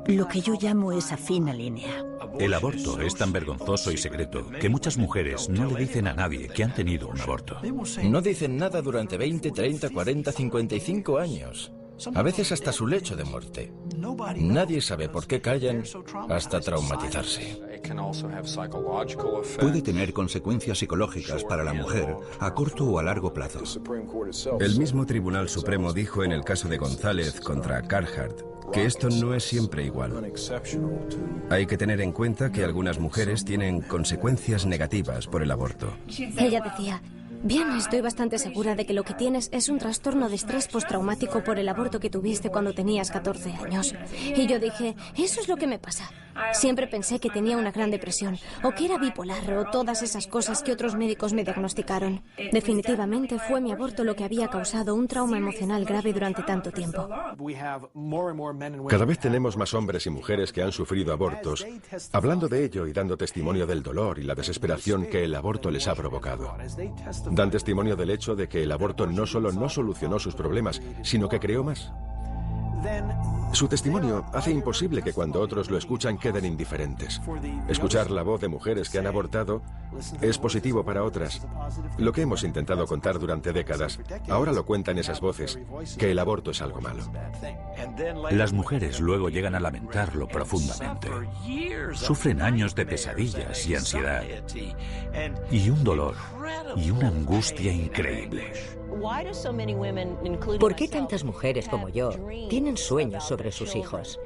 lo que yo llamo esa fina línea. El aborto es tan vergonzoso y secreto que muchas mujeres no le dicen a nadie que han tenido un aborto. No dicen nada durante 20, 30, 40, 55 años. A veces hasta su lecho de muerte. Nadie sabe por qué callan hasta traumatizarse. Puede tener consecuencias psicológicas para la mujer a corto o a largo plazo. El mismo Tribunal Supremo dijo en el caso de González contra Carhart que esto no es siempre igual. Hay que tener en cuenta que algunas mujeres tienen consecuencias negativas por el aborto. Ella decía, Bien, estoy bastante segura de que lo que tienes es un trastorno de estrés postraumático por el aborto que tuviste cuando tenías 14 años. Y yo dije, eso es lo que me pasa. Siempre pensé que tenía una gran depresión, o que era bipolar, o todas esas cosas que otros médicos me diagnosticaron. Definitivamente fue mi aborto lo que había causado un trauma emocional grave durante tanto tiempo. Cada vez tenemos más hombres y mujeres que han sufrido abortos, hablando de ello y dando testimonio del dolor y la desesperación que el aborto les ha provocado. Dan testimonio del hecho de que el aborto no solo no solucionó sus problemas, sino que creó más. Su testimonio hace imposible que cuando otros lo escuchan queden indiferentes. Escuchar la voz de mujeres que han abortado es positivo para otras. Lo que hemos intentado contar durante décadas, ahora lo cuentan esas voces, que el aborto es algo malo. Las mujeres luego llegan a lamentarlo profundamente. Sufren años de pesadillas y ansiedad, y un dolor y una angustia increíble. ¿Por qué tantas mujeres como yo tienen sueños sobre sus hijos?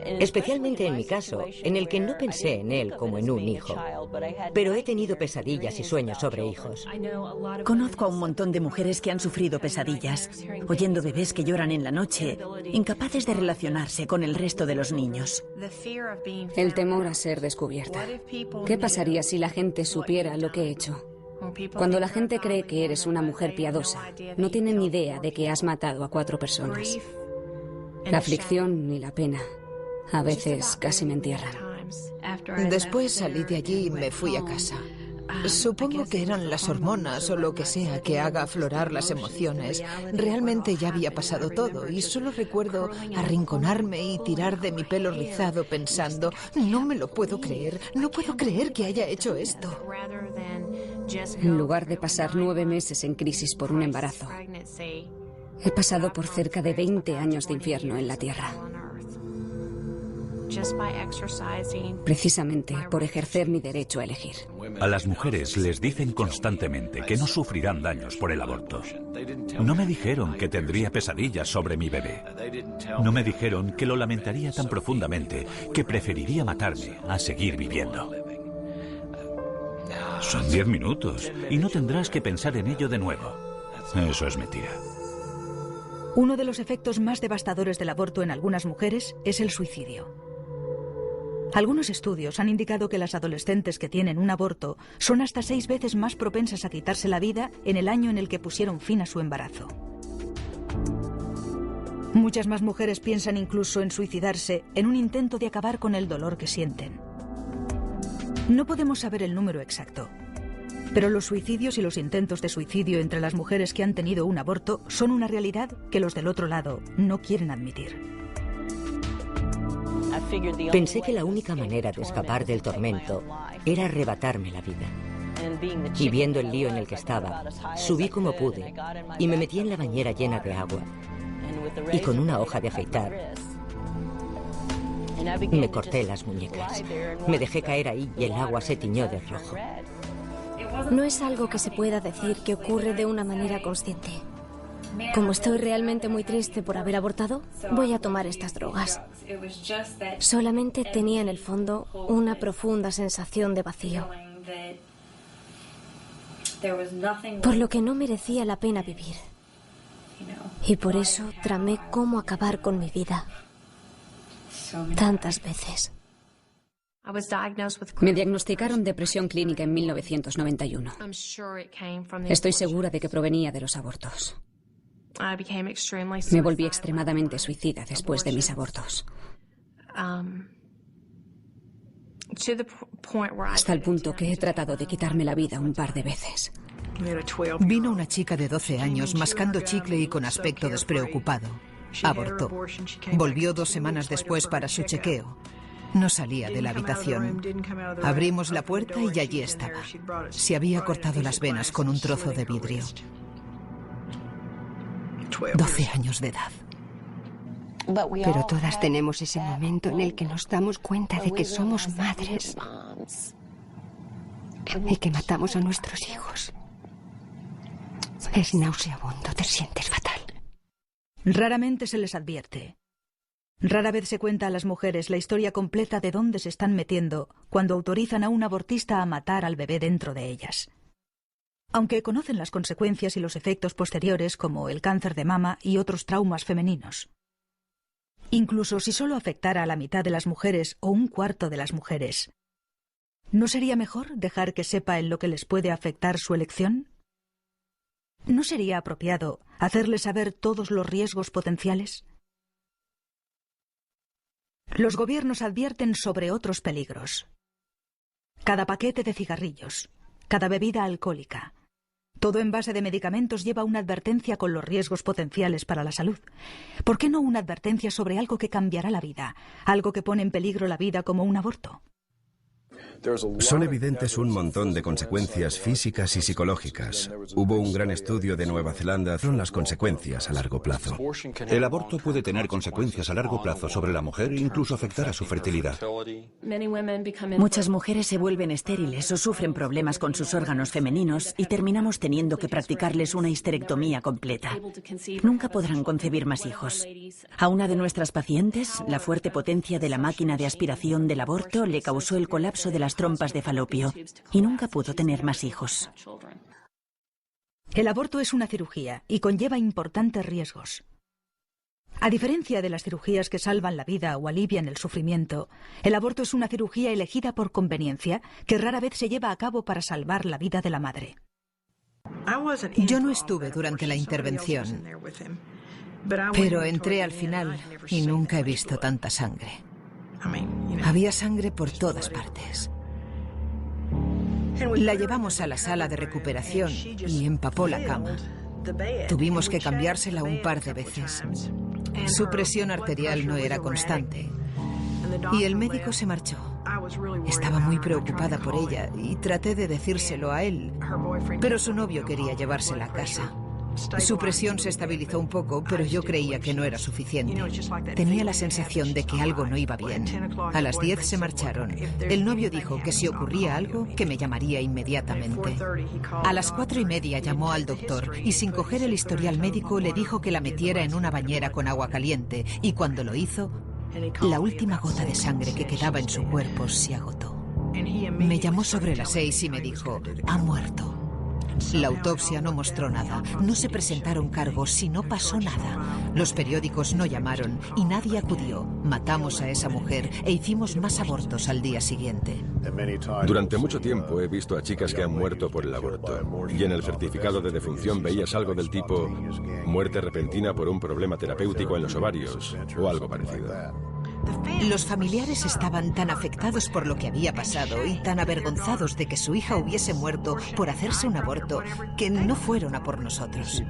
Especialmente en mi caso, en el que no pensé en él como en un hijo, pero he tenido pesadillas y sueños sobre hijos. Conozco a un montón de mujeres que han sufrido pesadillas, oyendo bebés que lloran en la noche, incapaces de relacionarse con el resto de los niños. El temor a ser descubierta. ¿Qué pasaría si la gente supiera lo que he hecho? Cuando la gente cree que eres una mujer piadosa, no tienen ni idea de que has matado a 4 personas. La aflicción y la pena a veces casi me entierran. Después salí de allí y me fui a casa. Supongo que eran las hormonas o lo que sea que haga aflorar las emociones. Realmente ya había pasado todo y solo recuerdo arrinconarme y tirar de mi pelo rizado pensando, no me lo puedo creer, no puedo creer que haya hecho esto. En lugar de pasar 9 meses en crisis por un embarazo, he pasado por cerca de 20 años de infierno en la tierra. Precisamente por ejercer mi derecho a elegir. A las mujeres les dicen constantemente que no sufrirán daños por el aborto. No me dijeron que tendría pesadillas sobre mi bebé. No me dijeron que lo lamentaría tan profundamente que preferiría matarme a seguir viviendo. Son 10 minutos y no tendrás que pensar en ello de nuevo. Eso es mentira. Uno de los efectos más devastadores del aborto en algunas mujeres es el suicidio. Algunos estudios han indicado que las adolescentes que tienen un aborto son hasta 6 veces más propensas a quitarse la vida en el año en el que pusieron fin a su embarazo. Muchas más mujeres piensan incluso en suicidarse en un intento de acabar con el dolor que sienten. No podemos saber el número exacto, pero los suicidios y los intentos de suicidio entre las mujeres que han tenido un aborto son una realidad que los del otro lado no quieren admitir. Pensé que la única manera de escapar del tormento era arrebatarme la vida. Y viendo el lío en el que estaba, subí como pude y me metí en la bañera llena de agua. Y con una hoja de afeitar me corté las muñecas. Me dejé caer ahí y el agua se tiñó de rojo. No es algo que se pueda decir que ocurre de una manera consciente. Como estoy realmente muy triste por haber abortado, voy a tomar estas drogas. Solamente tenía en el fondo una profunda sensación de vacío, por lo que no merecía la pena vivir. Y por eso tramé cómo acabar con mi vida. Tantas veces. Me diagnosticaron depresión clínica en 1991. Estoy segura de que provenía de los abortos. Me volví extremadamente suicida después de mis abortos. Hasta el punto que he tratado de quitarme la vida un par de veces. Vino una chica de 12 años mascando chicle y con aspecto despreocupado. Abortó. Volvió 2 semanas después para su chequeo. No salía de la habitación. Abrimos la puerta y allí estaba. Se había cortado las venas con un trozo de vidrio. 12 años de edad. Pero todas tenemos ese momento en el que nos damos cuenta de que somos madres y que matamos a nuestros hijos. Es nauseabundo, te sientes fatal. Raramente se les advierte. Rara vez se cuenta a las mujeres la historia completa de dónde se están metiendo cuando autorizan a un abortista a matar al bebé dentro de ellas. aunque conocen las consecuencias y los efectos posteriores como el cáncer de mama y otros traumas femeninos. Incluso si solo afectara a la mitad de las mujeres o un cuarto de las mujeres, ¿no sería mejor dejar que sepa en lo que les puede afectar su elección? ¿No sería apropiado hacerles saber todos los riesgos potenciales? Los gobiernos advierten sobre otros peligros. Cada paquete de cigarrillos, cada bebida alcohólica, todo envase de medicamentos lleva una advertencia con los riesgos potenciales para la salud. ¿Por qué no una advertencia sobre algo que cambiará la vida, algo que pone en peligro la vida como un aborto? Son evidentes un montón de consecuencias físicas y psicológicas. Hubo un gran estudio de Nueva Zelanda sobre las consecuencias a largo plazo. El aborto puede tener consecuencias a largo plazo sobre la mujer e incluso afectar a su fertilidad. Muchas mujeres se vuelven estériles o sufren problemas con sus órganos femeninos y terminamos teniendo que practicarles una histerectomía completa. Nunca podrán concebir más hijos. A una de nuestras pacientes, la fuerte potencia de la máquina de aspiración del aborto le causó el colapso de las trompas de falopio y nunca pudo tener más hijos. El aborto es una cirugía y conlleva importantes riesgos. A diferencia de las cirugías que salvan la vida o alivian el sufrimiento, el aborto es una cirugía elegida por conveniencia que rara vez se lleva a cabo para salvar la vida de la madre. Yo no estuve durante la intervención, pero entré al final y nunca he visto tanta sangre. Había sangre por todas partes. La llevamos a la sala de recuperación y empapó la cama. Tuvimos que cambiársela un par de veces. Su presión arterial no era constante y el médico se marchó. Estaba muy preocupada por ella y traté de decírselo a él, pero su novio quería llevársela a casa. Su presión se estabilizó un poco, pero yo creía que no era suficiente. Tenía la sensación de que algo no iba bien. A las 10 se marcharon. El novio dijo que si ocurría algo, que me llamaría inmediatamente. A las 4:30 llamó al doctor y sin coger el historial médico le dijo que la metiera en una bañera con agua caliente y cuando lo hizo, la última gota de sangre que quedaba en su cuerpo se agotó. Me llamó sobre las 6 y me dijo, ha muerto. La autopsia no mostró nada, no se presentaron cargos y no pasó nada. Los periódicos no llamaron y nadie acudió. Matamos a esa mujer e hicimos más abortos al día siguiente. Durante mucho tiempo he visto a chicas que han muerto por el aborto. Y en el certificado de defunción veías algo del tipo muerte repentina por un problema terapéutico en los ovarios o algo parecido. Los familiares estaban tan afectados por lo que había pasado y tan avergonzados de que su hija hubiese muerto por hacerse un aborto que no fueron a por nosotros.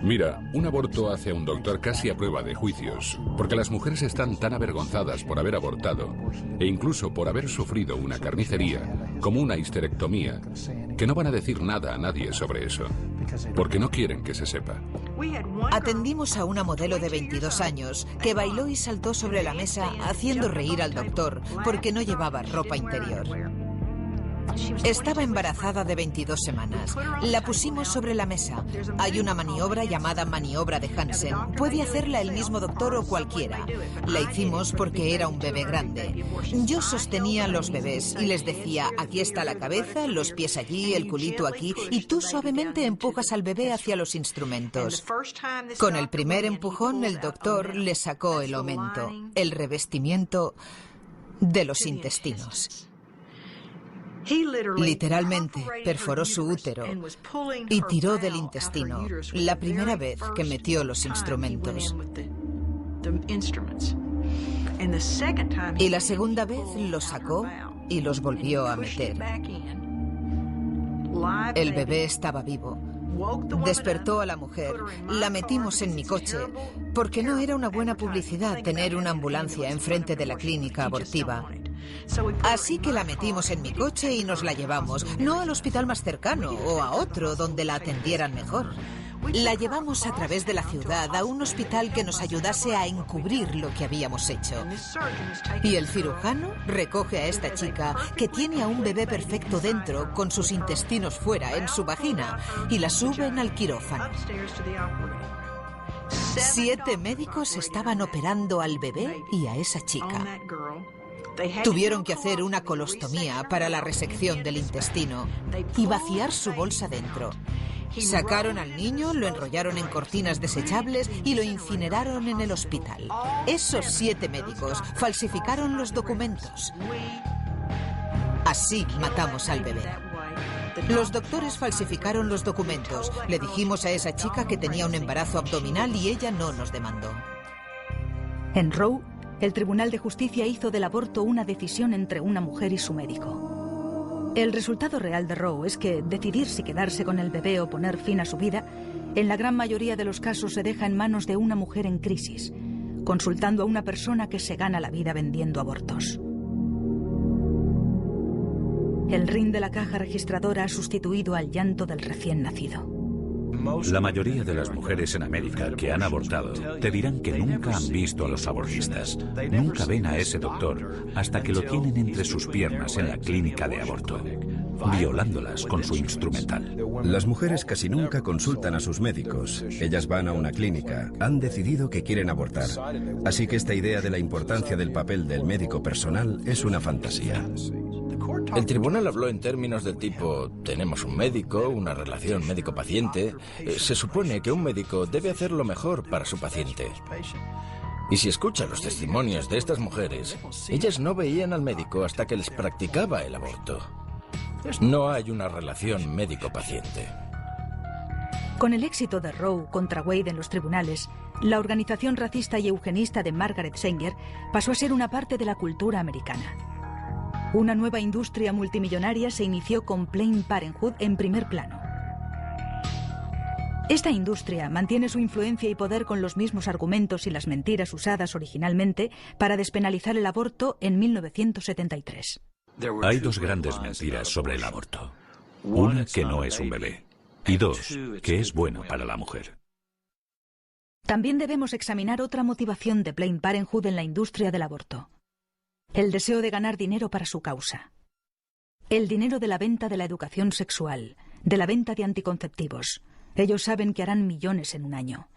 Mira, un aborto hace a un doctor casi a prueba de juicios, porque las mujeres están tan avergonzadas por haber abortado e incluso por haber sufrido una carnicería, como una histerectomía, que no van a decir nada a nadie sobre eso, porque no quieren que se sepa. Atendimos a una modelo de 22 años que bailó y saltó sobre la mesa haciendo reír al doctor porque no llevaba ropa interior. Estaba embarazada de 22 semanas. La pusimos sobre la mesa. Hay una maniobra llamada maniobra de Hansen. Puede hacerla el mismo doctor o cualquiera. La hicimos porque era un bebé grande. Yo sostenía los bebés y les decía, aquí está la cabeza, los pies allí, el culito aquí, y tú suavemente empujas al bebé hacia los instrumentos. Con el primer empujón, el doctor le sacó el aumento, el revestimiento de los intestinos. Literalmente perforó su útero y tiró del intestino la primera vez que metió los instrumentos. Y la segunda vez los sacó y los volvió a meter. El bebé estaba vivo. Despertó a la mujer, la metimos en mi coche, porque no era una buena publicidad tener una ambulancia enfrente de la clínica abortiva. Así que la metimos en mi coche y nos la llevamos, no al hospital más cercano o a otro donde la atendieran mejor. La llevamos a través de la ciudad a un hospital que nos ayudase a encubrir lo que habíamos hecho. Y el cirujano recoge a esta chica que tiene a un bebé perfecto dentro con sus intestinos fuera en su vagina y la suben al quirófano. 7 médicos estaban operando al bebé y a esa chica. Tuvieron que hacer una colostomía para la resección del intestino y vaciar su bolsa dentro. Sacaron al niño, lo enrollaron en cortinas desechables y lo incineraron en el hospital. Esos 7 médicos falsificaron los documentos. Así matamos al bebé. Los doctores falsificaron los documentos. Le dijimos a esa chica que tenía un embarazo abdominal y ella no nos demandó. En Roe, el Tribunal de Justicia hizo del aborto una decisión entre una mujer y su médico. El resultado real de Roe es que decidir si quedarse con el bebé o poner fin a su vida, en la gran mayoría de los casos se deja en manos de una mujer en crisis, consultando a una persona que se gana la vida vendiendo abortos. El ring de la caja registradora ha sustituido al llanto del recién nacido. La mayoría de las mujeres en América que han abortado te dirán que nunca han visto a los abortistas. Nunca ven a ese doctor hasta que lo tienen entre sus piernas en la clínica de aborto, violándolas con su instrumental. Las mujeres casi nunca consultan a sus médicos. Ellas van a una clínica, han decidido que quieren abortar. Así que esta idea de la importancia del papel del médico personal es una fantasía. El tribunal habló en términos del tipo, tenemos un médico, una relación médico-paciente. Se supone que un médico debe hacer lo mejor para su paciente. Y si escucha los testimonios de estas mujeres, ellas no veían al médico hasta que les practicaba el aborto. No hay una relación médico-paciente. Con el éxito de Roe contra Wade en los tribunales, la organización racista y eugenista de Margaret Sanger pasó a ser una parte de la cultura americana. Una nueva industria multimillonaria se inició con Planned Parenthood en primer plano. Esta industria mantiene su influencia y poder con los mismos argumentos y las mentiras usadas originalmente para despenalizar el aborto en 1973. Hay 2 grandes mentiras sobre el aborto. Una, que no es un bebé. Y 2, que es bueno para la mujer. También debemos examinar otra motivación de Planned Parenthood en la industria del aborto. El deseo de ganar dinero para su causa. El dinero de la venta de la educación sexual, de la venta de anticonceptivos. Ellos saben que harán millones en un año.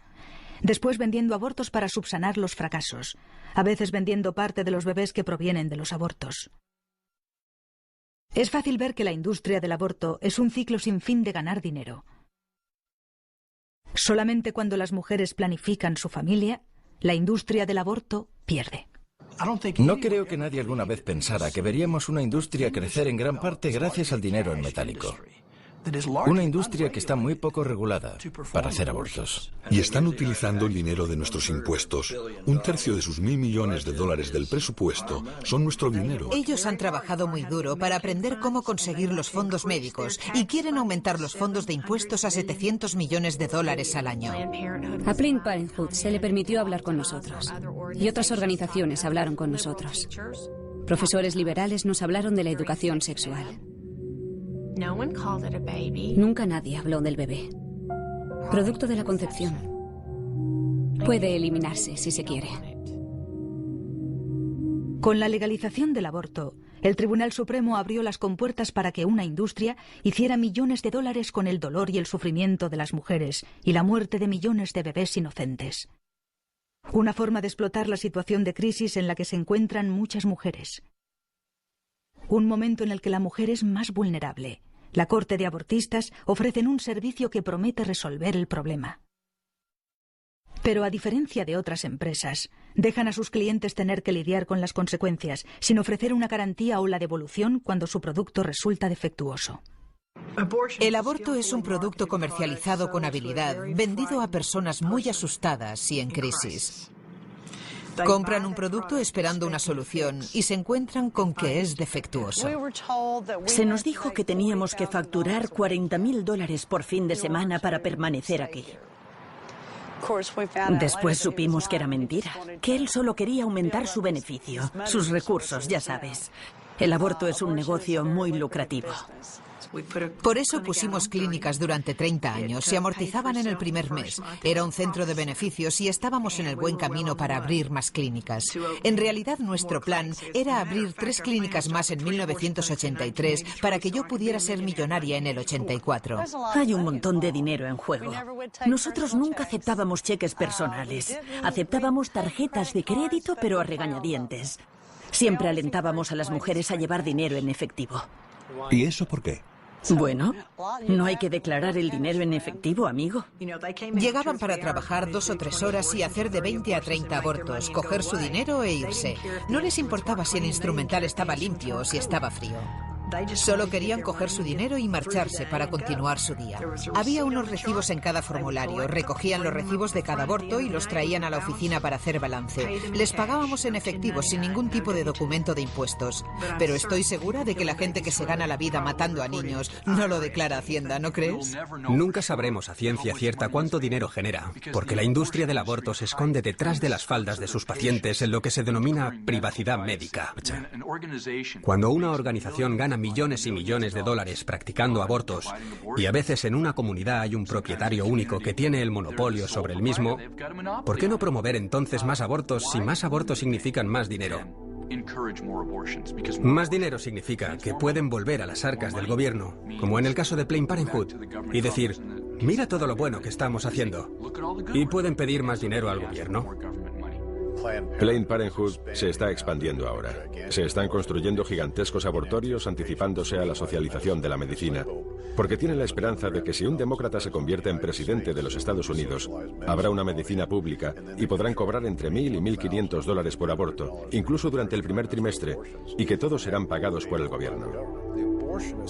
Después vendiendo abortos para subsanar los fracasos, a veces vendiendo parte de los bebés que provienen de los abortos. Es fácil ver que la industria del aborto es un ciclo sin fin de ganar dinero. Solamente cuando las mujeres planifican su familia, la industria del aborto pierde. No creo que nadie alguna vez pensara que veríamos una industria crecer en gran parte gracias al dinero en metálico. Una industria que está muy poco regulada para hacer abortos. Y están utilizando el dinero de nuestros impuestos. 1/3 de sus $1.000 millones del presupuesto son nuestro dinero. Ellos han trabajado muy duro para aprender cómo conseguir los fondos médicos y quieren aumentar los fondos de impuestos a $700 millones al año. A Planned Parenthood se le permitió hablar con nosotros. Y otras organizaciones hablaron con nosotros. Profesores liberales nos hablaron de la educación sexual. Nunca nadie habló del bebé. Producto de la concepción. Puede eliminarse si se quiere. Con la legalización del aborto, el Tribunal Supremo abrió las compuertas para que una industria hiciera millones de dólares con el dolor y el sufrimiento de las mujeres y la muerte de millones de bebés inocentes. Una forma de explotar la situación de crisis en la que se encuentran muchas mujeres. Un momento en el que la mujer es más vulnerable. La Corte de Abortistas ofrecen un servicio que promete resolver el problema. Pero a diferencia de otras empresas, dejan a sus clientes tener que lidiar con las consecuencias, sin ofrecer una garantía o la devolución cuando su producto resulta defectuoso. El aborto es un producto comercializado con habilidad, vendido a personas muy asustadas y en crisis. Compran un producto esperando una solución y se encuentran con que es defectuoso. Se nos dijo que teníamos que facturar $40.000 por fin de semana para permanecer aquí. Después supimos que era mentira, que él solo quería aumentar su beneficio, sus recursos, ya sabes. El aborto es un negocio muy lucrativo. Por eso pusimos clínicas durante 30 años. Se amortizaban en el primer mes. Era un centro de beneficios y estábamos en el buen camino para abrir más clínicas. En realidad, nuestro plan era abrir 3 clínicas más en 1983 para que yo pudiera ser millonaria en el 84. Hay un montón de dinero en juego. Nosotros nunca aceptábamos cheques personales. Aceptábamos tarjetas de crédito, pero a regañadientes. Siempre alentábamos a las mujeres a llevar dinero en efectivo. ¿Y eso por qué? Bueno, no hay que declarar el dinero en efectivo, amigo. Llegaban para trabajar 2 o 3 horas y hacer de 20 a 30 abortos, coger su dinero e irse. No les importaba si el instrumental estaba limpio o si estaba frío. Solo querían coger su dinero y marcharse para continuar su día. Había unos recibos en cada formulario. Recogían los recibos de cada aborto y los traían a la oficina para hacer balance. Les pagábamos en efectivo sin ningún tipo de documento de impuestos. Pero estoy segura de que la gente que se gana la vida matando a niños no lo declara a Hacienda, ¿no crees? Nunca sabremos a ciencia cierta cuánto dinero genera, porque la industria del aborto se esconde detrás de las faldas de sus pacientes en lo que se denomina privacidad médica. Cuando una organización gana millones y millones de dólares practicando abortos, y a veces en una comunidad hay un propietario único que tiene el monopolio sobre el mismo, ¿por qué no promover entonces más abortos si más abortos significan más dinero? Más dinero significa que pueden volver a las arcas del gobierno, como en el caso de Planned Parenthood, y decir, mira todo lo bueno que estamos haciendo, y pueden pedir más dinero al gobierno. Planned Parenthood se está expandiendo ahora. Se están construyendo gigantescos abortorios anticipándose a la socialización de la medicina, porque tienen la esperanza de que si un demócrata se convierte en presidente de los Estados Unidos, habrá una medicina pública y podrán cobrar entre $1.000 y $1.500 por aborto, incluso durante el primer trimestre, y que todos serán pagados por el gobierno.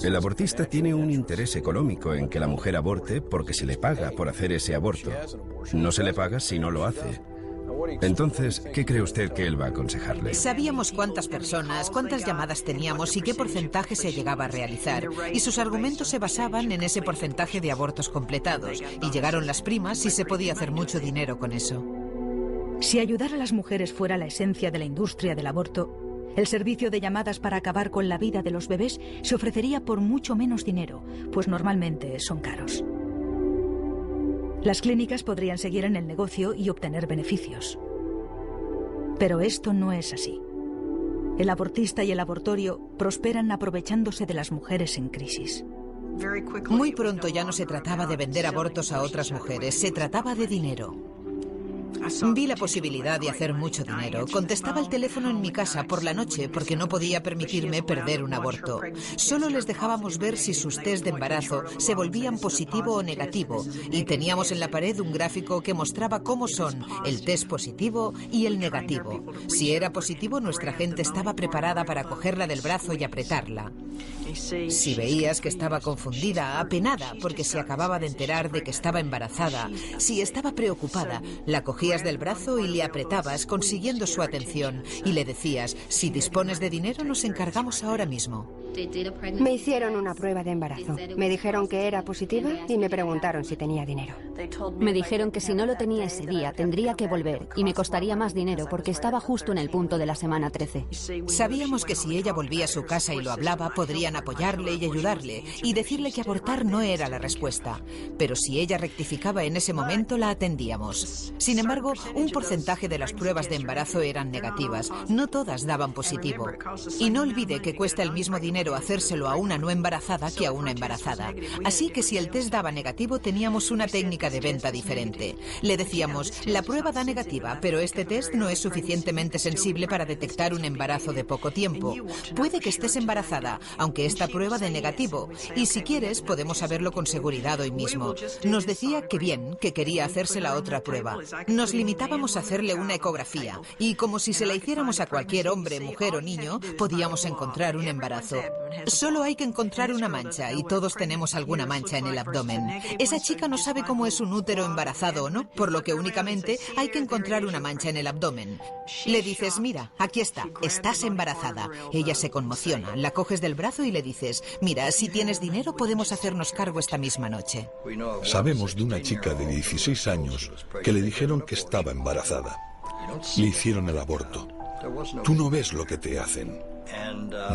El abortista tiene un interés económico en que la mujer aborte porque se le paga por hacer ese aborto. No se le paga si no lo hace. Entonces, ¿qué cree usted que él va a aconsejarle? Sabíamos cuántas personas, cuántas llamadas teníamos y qué porcentaje se llegaba a realizar. Y sus argumentos se basaban en ese porcentaje de abortos completados. Y llegaron las primas y se podía hacer mucho dinero con eso. Si ayudar a las mujeres fuera la esencia de la industria del aborto, el servicio de llamadas para acabar con la vida de los bebés se ofrecería por mucho menos dinero, pues normalmente son caros. Las clínicas podrían seguir en el negocio y obtener beneficios. Pero esto no es así. El abortista y el abortorio prosperan aprovechándose de las mujeres en crisis. Muy pronto ya no se trataba de vender abortos a otras mujeres, se trataba de dinero. Vi la posibilidad de hacer mucho dinero. Contestaba el teléfono en mi casa por la noche porque no podía permitirme perder un aborto. Solo les dejábamos ver si sus test de embarazo se volvían positivo o negativo y teníamos en la pared un gráfico que mostraba cómo son el test positivo y el negativo. Si era positivo, nuestra gente estaba preparada para cogerla del brazo y apretarla. Si veías que estaba confundida, apenada porque se acababa de enterar de que estaba embarazada, si estaba preocupada, la cogías del brazo y le apretabas, consiguiendo su atención, y le decías, si dispones de dinero, nos encargamos ahora mismo. Me hicieron una prueba de embarazo. Me dijeron que era positiva y me preguntaron si tenía dinero. Me dijeron que si no lo tenía ese día, tendría que volver y me costaría más dinero porque estaba justo en el punto de la semana 13. Sabíamos que si ella volvía a su casa y lo hablaba, podrían apoyarle y ayudarle y decirle que abortar no era la respuesta. Pero si ella rectificaba en ese momento, la atendíamos. Sin embargo, un porcentaje de las pruebas de embarazo eran negativas. No todas daban positivo. Y no olvide que cuesta el mismo dinero hacérselo a una no embarazada que a una embarazada. Así que si el test daba negativo, teníamos una técnica de venta diferente. Le decíamos, la prueba da negativa, pero este test no es suficientemente sensible para detectar un embarazo de poco tiempo. Puede que estés embarazada, aunque esta prueba dé negativo. Y si quieres, podemos saberlo con seguridad hoy mismo. Nos decía que bien, que quería hacerse la otra prueba. Nos limitábamos a hacerle una ecografía. Y como si se la hiciéramos a cualquier hombre, mujer o niño, podíamos encontrar un embarazo. Solo hay que encontrar una mancha, y todos tenemos alguna mancha en el abdomen. Esa chica no sabe cómo es un útero embarazado o no, por lo que únicamente hay que encontrar una mancha en el abdomen. Le dices, mira, aquí está, estás embarazada. Ella se conmociona, la coges del brazo y le dices, mira, si tienes dinero podemos hacernos cargo esta misma noche. Sabemos de una chica de 16 años que le dijeron que estaba embarazada. Le hicieron el aborto. Tú no ves lo que te hacen.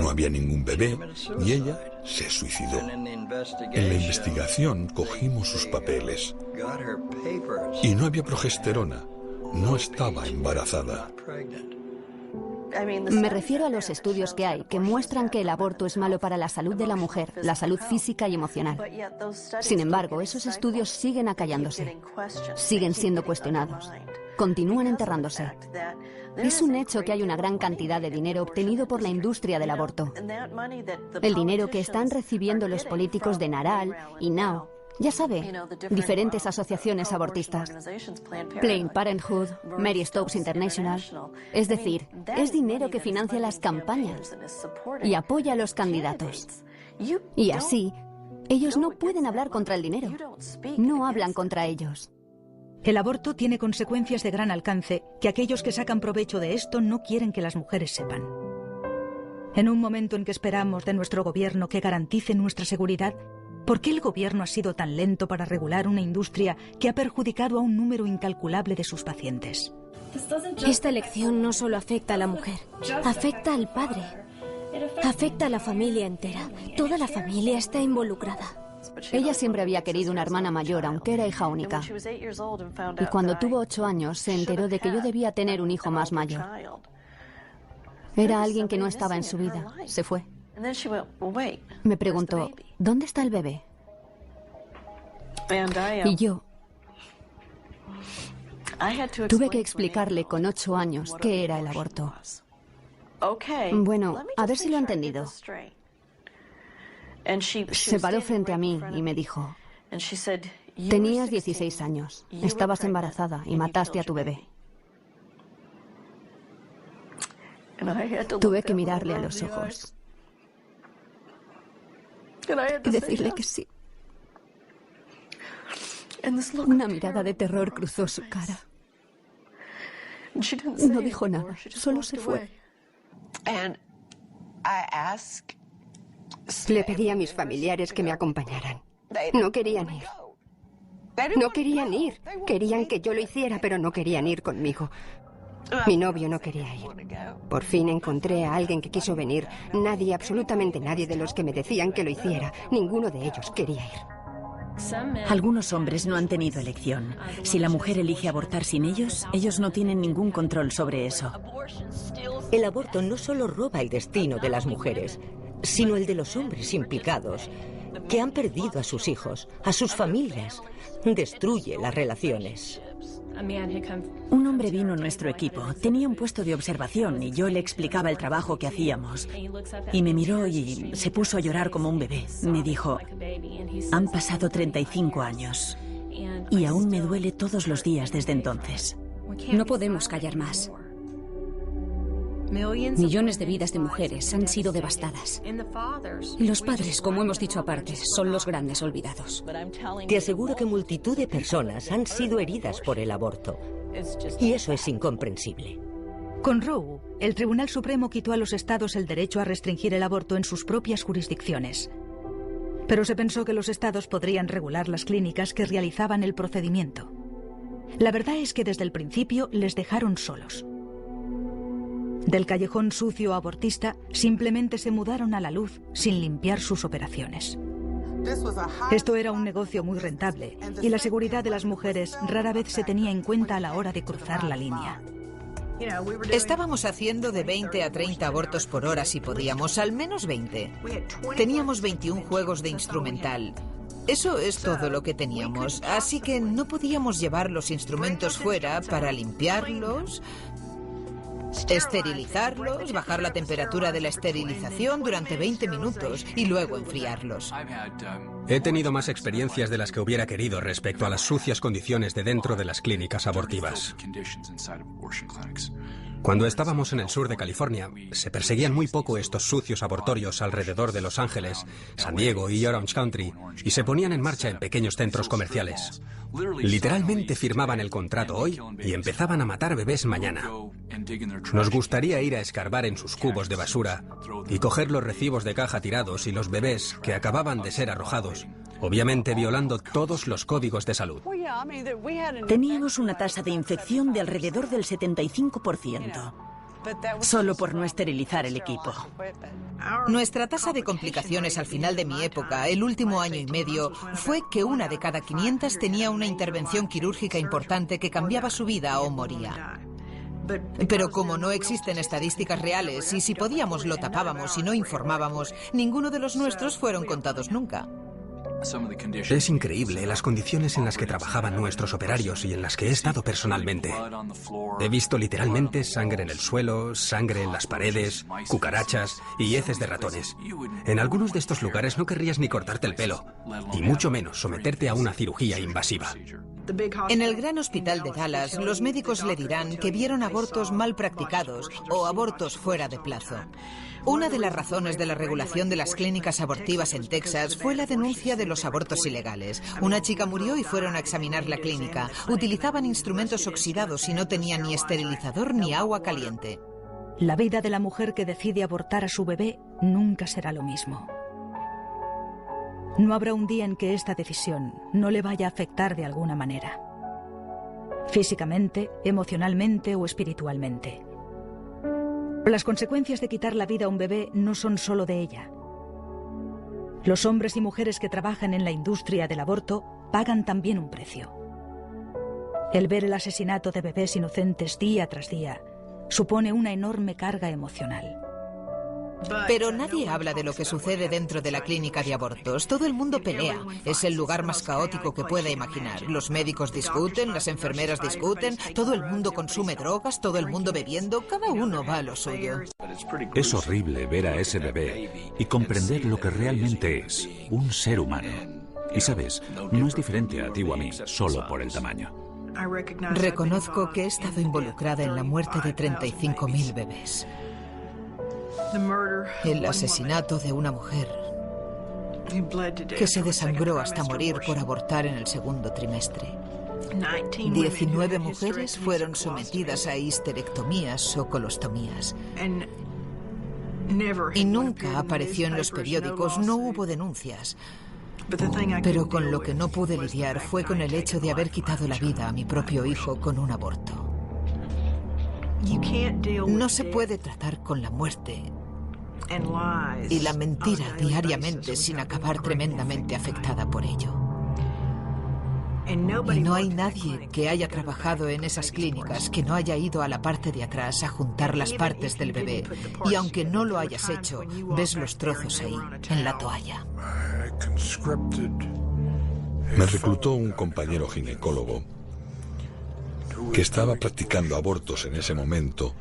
No había ningún bebé y ella se suicidó. En la investigación cogimos sus papeles y no había progesterona. No estaba embarazada. Me refiero a los estudios que hay que muestran que el aborto es malo para la salud de la mujer, la salud física y emocional. Sin embargo, esos estudios siguen acallándose, siguen siendo cuestionados, continúan enterrándose. Es un hecho que hay una gran cantidad de dinero obtenido por la industria del aborto. El dinero que están recibiendo los políticos de Naral y Now. Ya sabe, diferentes asociaciones abortistas. Planned Parenthood, Mary Stopes International. Es decir, es dinero que financia las campañas y apoya a los candidatos. Y así, ellos no pueden hablar contra el dinero. No hablan contra ellos. El aborto tiene consecuencias de gran alcance que aquellos que sacan provecho de esto no quieren que las mujeres sepan. En un momento en que esperamos de nuestro gobierno que garantice nuestra seguridad, ¿por qué el gobierno ha sido tan lento para regular una industria que ha perjudicado a un número incalculable de sus pacientes? Esta elección no solo afecta a la mujer, afecta al padre, afecta a la familia entera. Toda la familia está involucrada. Ella siempre había querido una hermana mayor, aunque era hija única. Y cuando tuvo 8 años, se enteró de que yo debía tener un hijo más mayor. Era alguien que no estaba en su vida. Se fue. Me preguntó, ¿dónde está el bebé? Y yo tuve que explicarle con 8 años qué era el aborto. Bueno, a ver si lo ha entendido. Se paró frente a mí y me dijo, tenías 16 años, estabas embarazada y mataste a tu bebé. Tuve que mirarle a los ojos y decirle que sí. Una mirada de terror cruzó su cara. No dijo nada, solo se fue. Le pedí a mis familiares que me acompañaran. No querían ir. No querían ir. Querían que yo lo hiciera, pero no querían ir conmigo. Mi novio no quería ir. Por fin encontré a alguien que quiso venir. Nadie, absolutamente nadie de los que me decían que lo hiciera. Ninguno de ellos quería ir. Algunos hombres no han tenido elección. Si la mujer elige abortar sin ellos, ellos no tienen ningún control sobre eso. El aborto no solo roba el destino de las mujeres, sino el de los hombres implicados, que han perdido a sus hijos, a sus familias. Destruye las relaciones. Un hombre vino a nuestro equipo. Tenía un puesto de observación y yo le explicaba el trabajo que hacíamos. Y me miró y se puso a llorar como un bebé. Me dijo, han pasado 35 años y aún me duele todos los días desde entonces. No podemos callar más. Millones de vidas de mujeres han sido devastadas. Y los padres, como hemos dicho aparte, son los grandes olvidados. Te aseguro que multitud de personas han sido heridas por el aborto. Y eso es incomprensible. Con Roe, el Tribunal Supremo quitó a los estados el derecho a restringir el aborto en sus propias jurisdicciones. Pero se pensó que los estados podrían regular las clínicas que realizaban el procedimiento. La verdad es que desde el principio les dejaron solos. Del callejón sucio abortista simplemente se mudaron a la luz sin limpiar sus operaciones. Esto era un negocio muy rentable y la seguridad de las mujeres rara vez se tenía en cuenta a la hora de cruzar la línea. Estábamos haciendo de 20 a 30 abortos por hora si podíamos, al menos 20. Teníamos 21 juegos de instrumental. Eso es todo lo que teníamos, así que no podíamos llevar los instrumentos fuera para limpiarlos, esterilizarlos, bajar la temperatura de la esterilización durante 20 minutos y luego enfriarlos. He tenido más experiencias de las que hubiera querido respecto a las sucias condiciones de dentro de las clínicas abortivas. Cuando estábamos en el sur de California, se perseguían muy poco estos sucios abortorios alrededor de Los Ángeles, San Diego y Orange County, y se ponían en marcha en pequeños centros comerciales. Literalmente firmaban el contrato hoy y empezaban a matar bebés mañana. Nos gustaría ir a escarbar en sus cubos de basura y coger los recibos de caja tirados y los bebés que acababan de ser arrojados, obviamente violando todos los códigos de salud. Teníamos una tasa de infección de alrededor del 75%, solo por no esterilizar el equipo. Nuestra tasa de complicaciones al final de mi época, el último año y medio, fue que 1 de cada 500 tenía una intervención quirúrgica importante que cambiaba su vida o moría. Pero como no existen estadísticas reales y si podíamos lo tapábamos y no informábamos, ninguno de los nuestros fueron contados nunca. Es increíble las condiciones en las que trabajaban nuestros operarios y en las que he estado personalmente. He visto literalmente sangre en el suelo, sangre en las paredes, cucarachas y heces de ratones. En algunos de estos lugares no querrías ni cortarte el pelo, y mucho menos someterte a una cirugía invasiva. En el gran hospital de Dallas, los médicos le dirán que vieron abortos mal practicados o abortos fuera de plazo. Una de las razones de la regulación de las clínicas abortivas en Texas fue la denuncia de los abortos ilegales. Una chica murió y fueron a examinar la clínica. Utilizaban instrumentos oxidados y no tenían ni esterilizador ni agua caliente. La vida de la mujer que decide abortar a su bebé nunca será lo mismo. No habrá un día en que esta decisión no le vaya a afectar de alguna manera. Físicamente, emocionalmente o espiritualmente. Las consecuencias de quitar la vida a un bebé no son solo de ella. Los hombres y mujeres que trabajan en la industria del aborto pagan también un precio. El ver el asesinato de bebés inocentes día tras día supone una enorme carga emocional. Pero nadie habla de lo que sucede dentro de la clínica de abortos. Todo el mundo pelea. Es el lugar más caótico que pueda imaginar. Los médicos discuten, las enfermeras discuten, todo el mundo consume drogas, todo el mundo bebiendo, cada uno va a lo suyo. Es horrible ver a ese bebé y comprender lo que realmente es, un ser humano. Y sabes, no es diferente a ti o a mí, solo por el tamaño. Reconozco que he estado involucrada en la muerte de 35.000 bebés. El asesinato de una mujer que se desangró hasta morir por abortar en el segundo trimestre. 19 mujeres fueron sometidas a histerectomías o colostomías. Y nunca apareció en los periódicos, no hubo denuncias. Pero con lo que no pude lidiar fue con el hecho de haber quitado la vida a mi propio hijo con un aborto. No se puede tratar con la muerte y la mentira diariamente sin acabar tremendamente afectada por ello. Y no hay nadie que haya trabajado en esas clínicas que no haya ido a la parte de atrás a juntar las partes del bebé. Y aunque no lo hayas hecho, ves los trozos ahí, en la toalla. Me reclutó un compañero ginecólogo que estaba practicando abortos en ese momento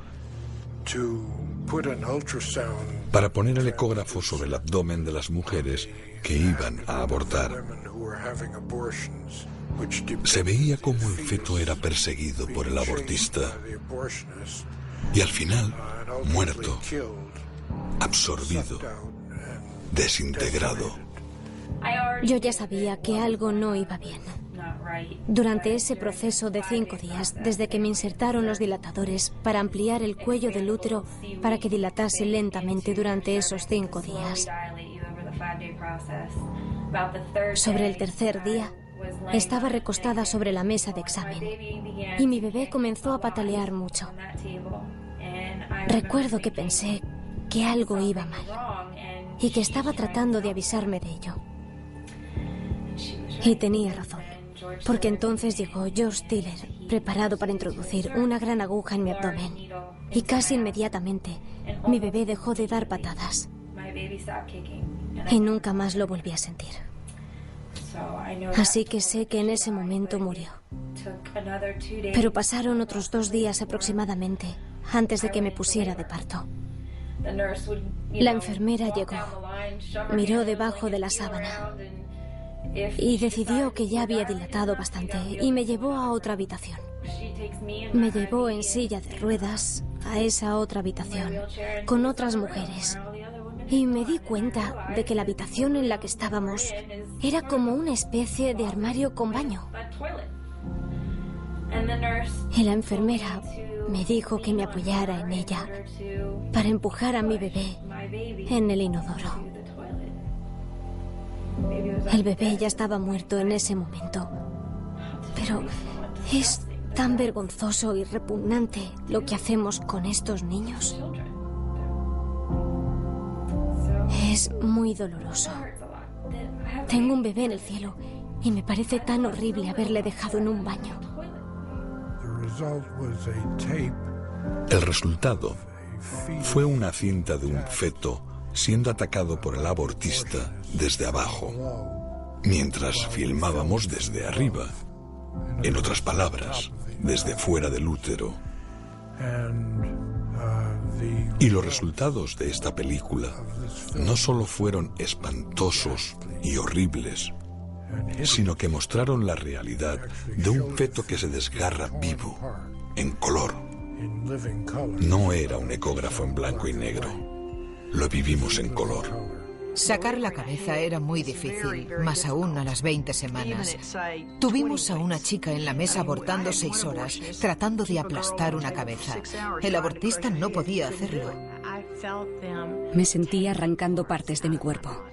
para poner el ecógrafo sobre el abdomen de las mujeres que iban a abortar. Se veía cómo el feto era perseguido por el abortista y al final muerto, absorbido, desintegrado. Yo ya sabía que algo no iba bien. Durante ese proceso de 5 días, desde que me insertaron los dilatadores para ampliar el cuello del útero para que dilatase lentamente durante esos 5 días. Sobre el tercer día, estaba recostada sobre la mesa de examen y mi bebé comenzó a patalear mucho. Recuerdo que pensé que algo iba mal y que estaba tratando de avisarme de ello. Y tenía razón, porque entonces llegó George Tiller, preparado para introducir una gran aguja en mi abdomen. Y casi inmediatamente, mi bebé dejó de dar patadas. Y nunca más lo volví a sentir. Así que sé que en ese momento murió. Pero pasaron otros 2 días aproximadamente antes de que me pusiera de parto. La enfermera llegó, miró debajo de la sábana y decidió que ya había dilatado bastante y me llevó a otra habitación. Me llevó en silla de ruedas a esa otra habitación con otras mujeres y me di cuenta de que la habitación en la que estábamos era como una especie de armario con baño. Y la enfermera me dijo que me apoyara en ella para empujar a mi bebé en el inodoro. El bebé ya estaba muerto en ese momento. Pero es tan vergonzoso y repugnante lo que hacemos con estos niños. Es muy doloroso. Tengo un bebé en el cielo y me parece tan horrible haberle dejado en un baño. El resultado fue una cinta de un feto siendo atacado por el abortista desde abajo. mientras filmábamos desde arriba. En otras palabras, desde fuera del útero. Y los resultados de esta película no solo fueron espantosos y horribles, sino que mostraron la realidad de un feto que se desgarra vivo, en color. No era un ecógrafo en blanco y negro. Lo vivimos en color. Sacar la cabeza era muy difícil, más aún a las 20 semanas. Tuvimos a una chica en la mesa abortando 6 horas, tratando de aplastar una cabeza. El abortista no podía hacerlo. Me sentía arrancando partes de mi cuerpo.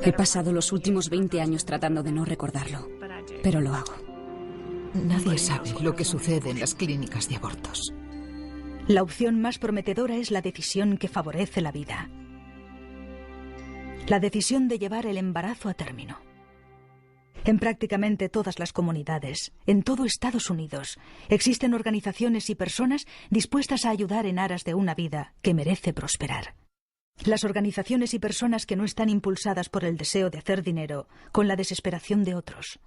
He pasado los últimos 20 años tratando de no recordarlo, pero lo hago. Nadie sabe lo que sucede en las clínicas de abortos. La opción más prometedora es la decisión que favorece la vida. La decisión de llevar el embarazo a término. En prácticamente todas las comunidades, en todo Estados Unidos, existen organizaciones y personas dispuestas a ayudar en aras de una vida que merece prosperar. Las organizaciones y personas que no están impulsadas por el deseo de hacer dinero con la desesperación de otros.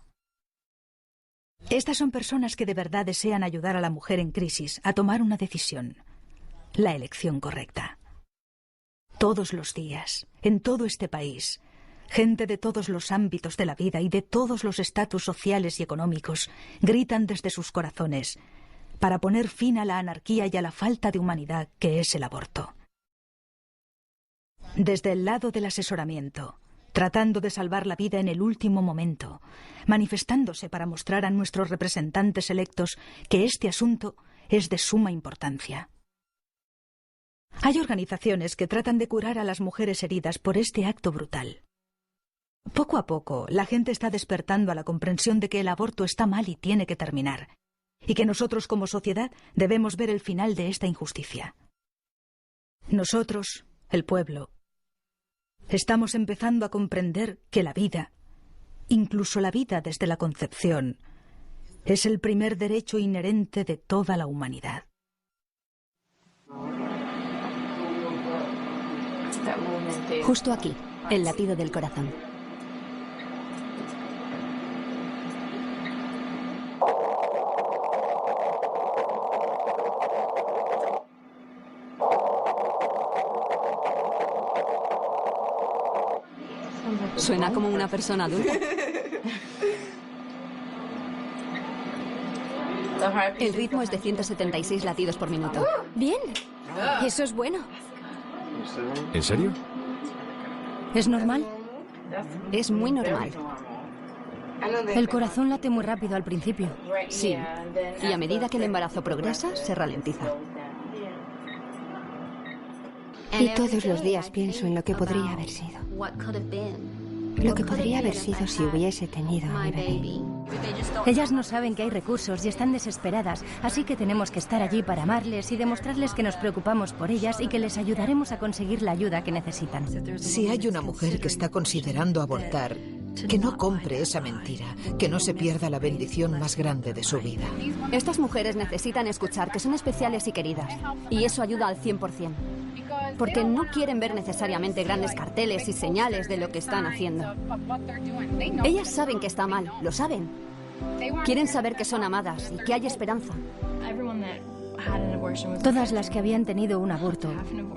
Estas son personas que de verdad desean ayudar a la mujer en crisis a tomar una decisión, la elección correcta. Todos los días, en todo este país, gente de todos los ámbitos de la vida y de todos los estatus sociales y económicos gritan desde sus corazones para poner fin a la anarquía y a la falta de humanidad que es el aborto. Desde el lado del asesoramiento, tratando de salvar la vida en el último momento, manifestándose para mostrar a nuestros representantes electos que este asunto es de suma importancia. Hay organizaciones que tratan de curar a las mujeres heridas por este acto brutal. Poco a poco, la gente está despertando a la comprensión de que el aborto está mal y tiene que terminar, y que nosotros como sociedad debemos ver el final de esta injusticia. Nosotros, el pueblo, estamos empezando a comprender que la vida, incluso la vida desde la concepción, es el primer derecho inherente de toda la humanidad. Justo aquí, el latido del corazón. Suena como una persona adulta. El ritmo es de 176 latidos por minuto. Bien, eso es bueno. ¿En serio? ¿Es normal? Es muy normal. El corazón late muy rápido al principio. Sí, y a medida que el embarazo progresa, se ralentiza. Y todos los días pienso en lo que podría haber sido. Lo que podría haber sido si hubiese tenido a mi bebé. Ellas no saben que hay recursos y están desesperadas, así que tenemos que estar allí para amarles y demostrarles que nos preocupamos por ellas y que les ayudaremos a conseguir la ayuda que necesitan. Si hay una mujer que está considerando abortar, que no compre esa mentira, que no se pierda la bendición más grande de su vida. Estas mujeres necesitan escuchar que son especiales y queridas, y eso ayuda al 100%. Porque no quieren ver necesariamente grandes carteles y señales de lo que están haciendo. Ellas saben que está mal, lo saben. Quieren saber que son amadas y que hay esperanza. Todas las que habían tenido un aborto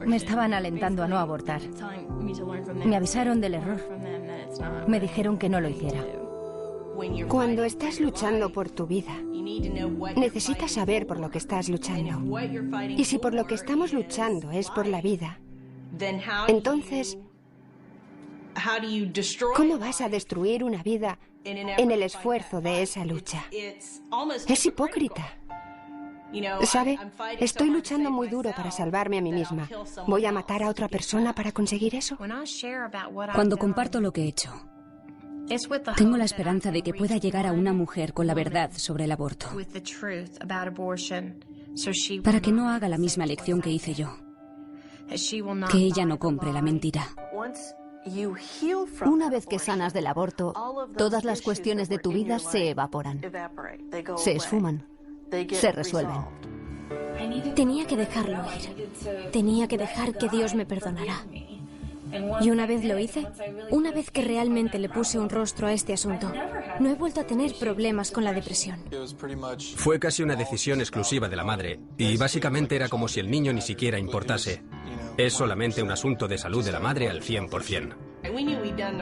me estaban alentando a no abortar. Me avisaron del error. Me dijeron que no lo hiciera. Cuando estás luchando por tu vida, necesitas saber por lo que estás luchando. Y si por lo que estamos luchando es por la vida, entonces, ¿cómo vas a destruir una vida en el esfuerzo de esa lucha? Es hipócrita. ¿Sabe? Estoy luchando muy duro para salvarme a mí misma. ¿Voy a matar a otra persona para conseguir eso? Cuando comparto lo que he hecho, tengo la esperanza de que pueda llegar a una mujer con la verdad sobre el aborto, para que no haga la misma elección que hice yo, que ella no compre la mentira. Una vez que sanas del aborto, todas las cuestiones de tu vida se evaporan, se esfuman, se resuelven. Tenía que dejarlo ir. Tenía que dejar que Dios me perdonara. Y una vez lo hice, una vez que realmente le puse un rostro a este asunto, no he vuelto a tener problemas con la depresión. Fue casi una decisión exclusiva de la madre, y básicamente era como si el niño ni siquiera importase. Es solamente un asunto de salud de la madre al 100%.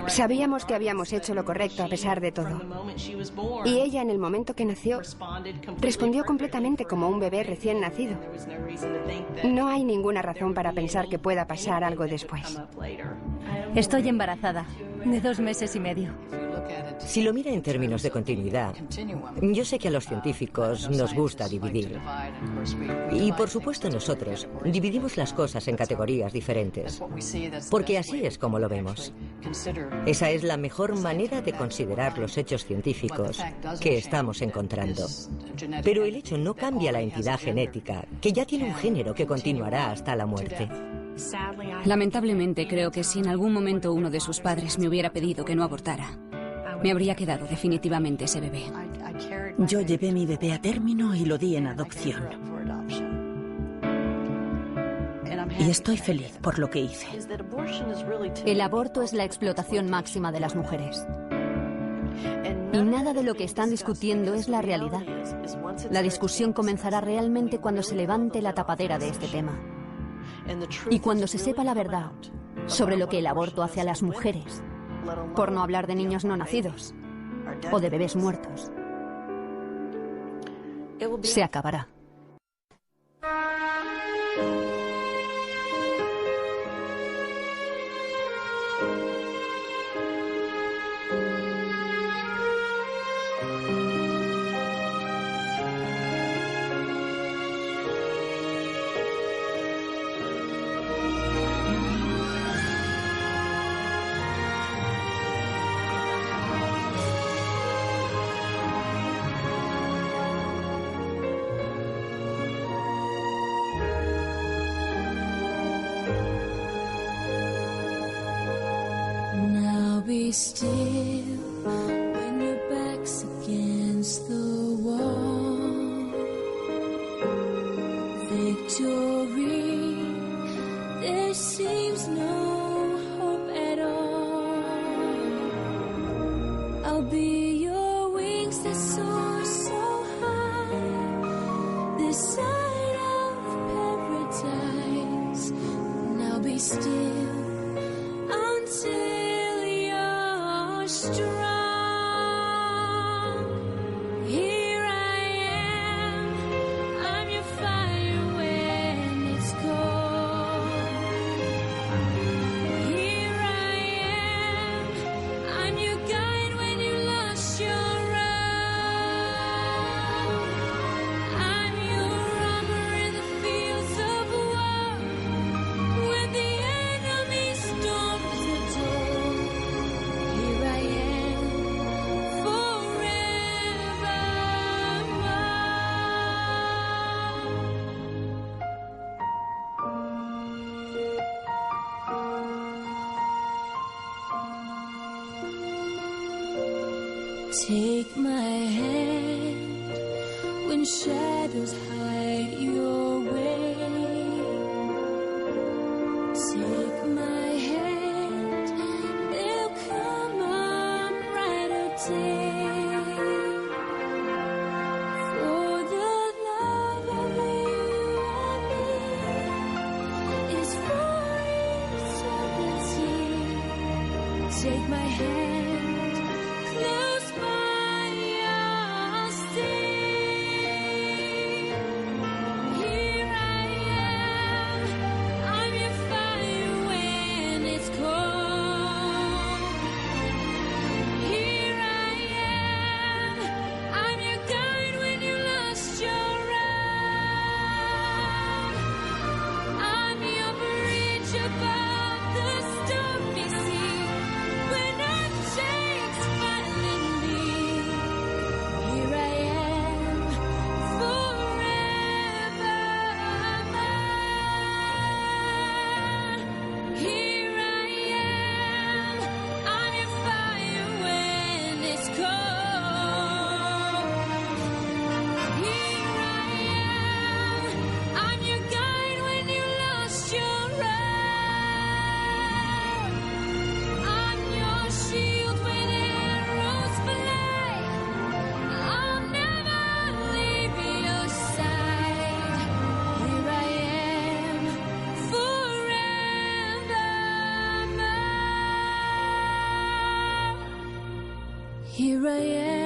Sabíamos que habíamos hecho lo correcto a pesar de todo. Y ella, en el momento que nació, respondió completamente como un bebé recién nacido. No hay ninguna razón para pensar que pueda pasar algo después. Estoy embarazada, de 2 meses y medio. Si lo mira en términos de continuidad, yo sé que a los científicos nos gusta dividir. Y por supuesto nosotros dividimos las cosas en categorías diferentes, porque así es como lo vemos. Esa es la mejor manera de considerar los hechos científicos que estamos encontrando. Pero el hecho no cambia la entidad genética, que ya tiene un género que continuará hasta la muerte. Lamentablemente creo que si en algún momento uno de sus padres me hubiera pedido que no abortara, me habría quedado definitivamente ese bebé. Yo llevé mi bebé a término y lo di en adopción. Y estoy feliz por lo que hice. El aborto es la explotación máxima de las mujeres. Y nada de lo que están discutiendo es la realidad. La discusión comenzará realmente cuando se levante la tapadera de este tema. Y cuando se sepa la verdad sobre lo que el aborto hace a las mujeres, por no hablar de niños no nacidos o de bebés muertos, se acabará. Be still when your back's against the wall. Victory, there seems no hope at all. I'll be your wings that soar so high, this side of paradise. Now be still until strong. Here I am, I'm your fire when it's cold. Here I am, I'm your guide when you lost your road. I'm your armor in the fields of war, when the enemy storms the door. Take my hand when shadows hide your way. Take my hand, there'll come a brighter day. For the love of you and me is for eternity. Take my hand, close by your stay. Here I am, I'm your fire when it's cold. Here I Here I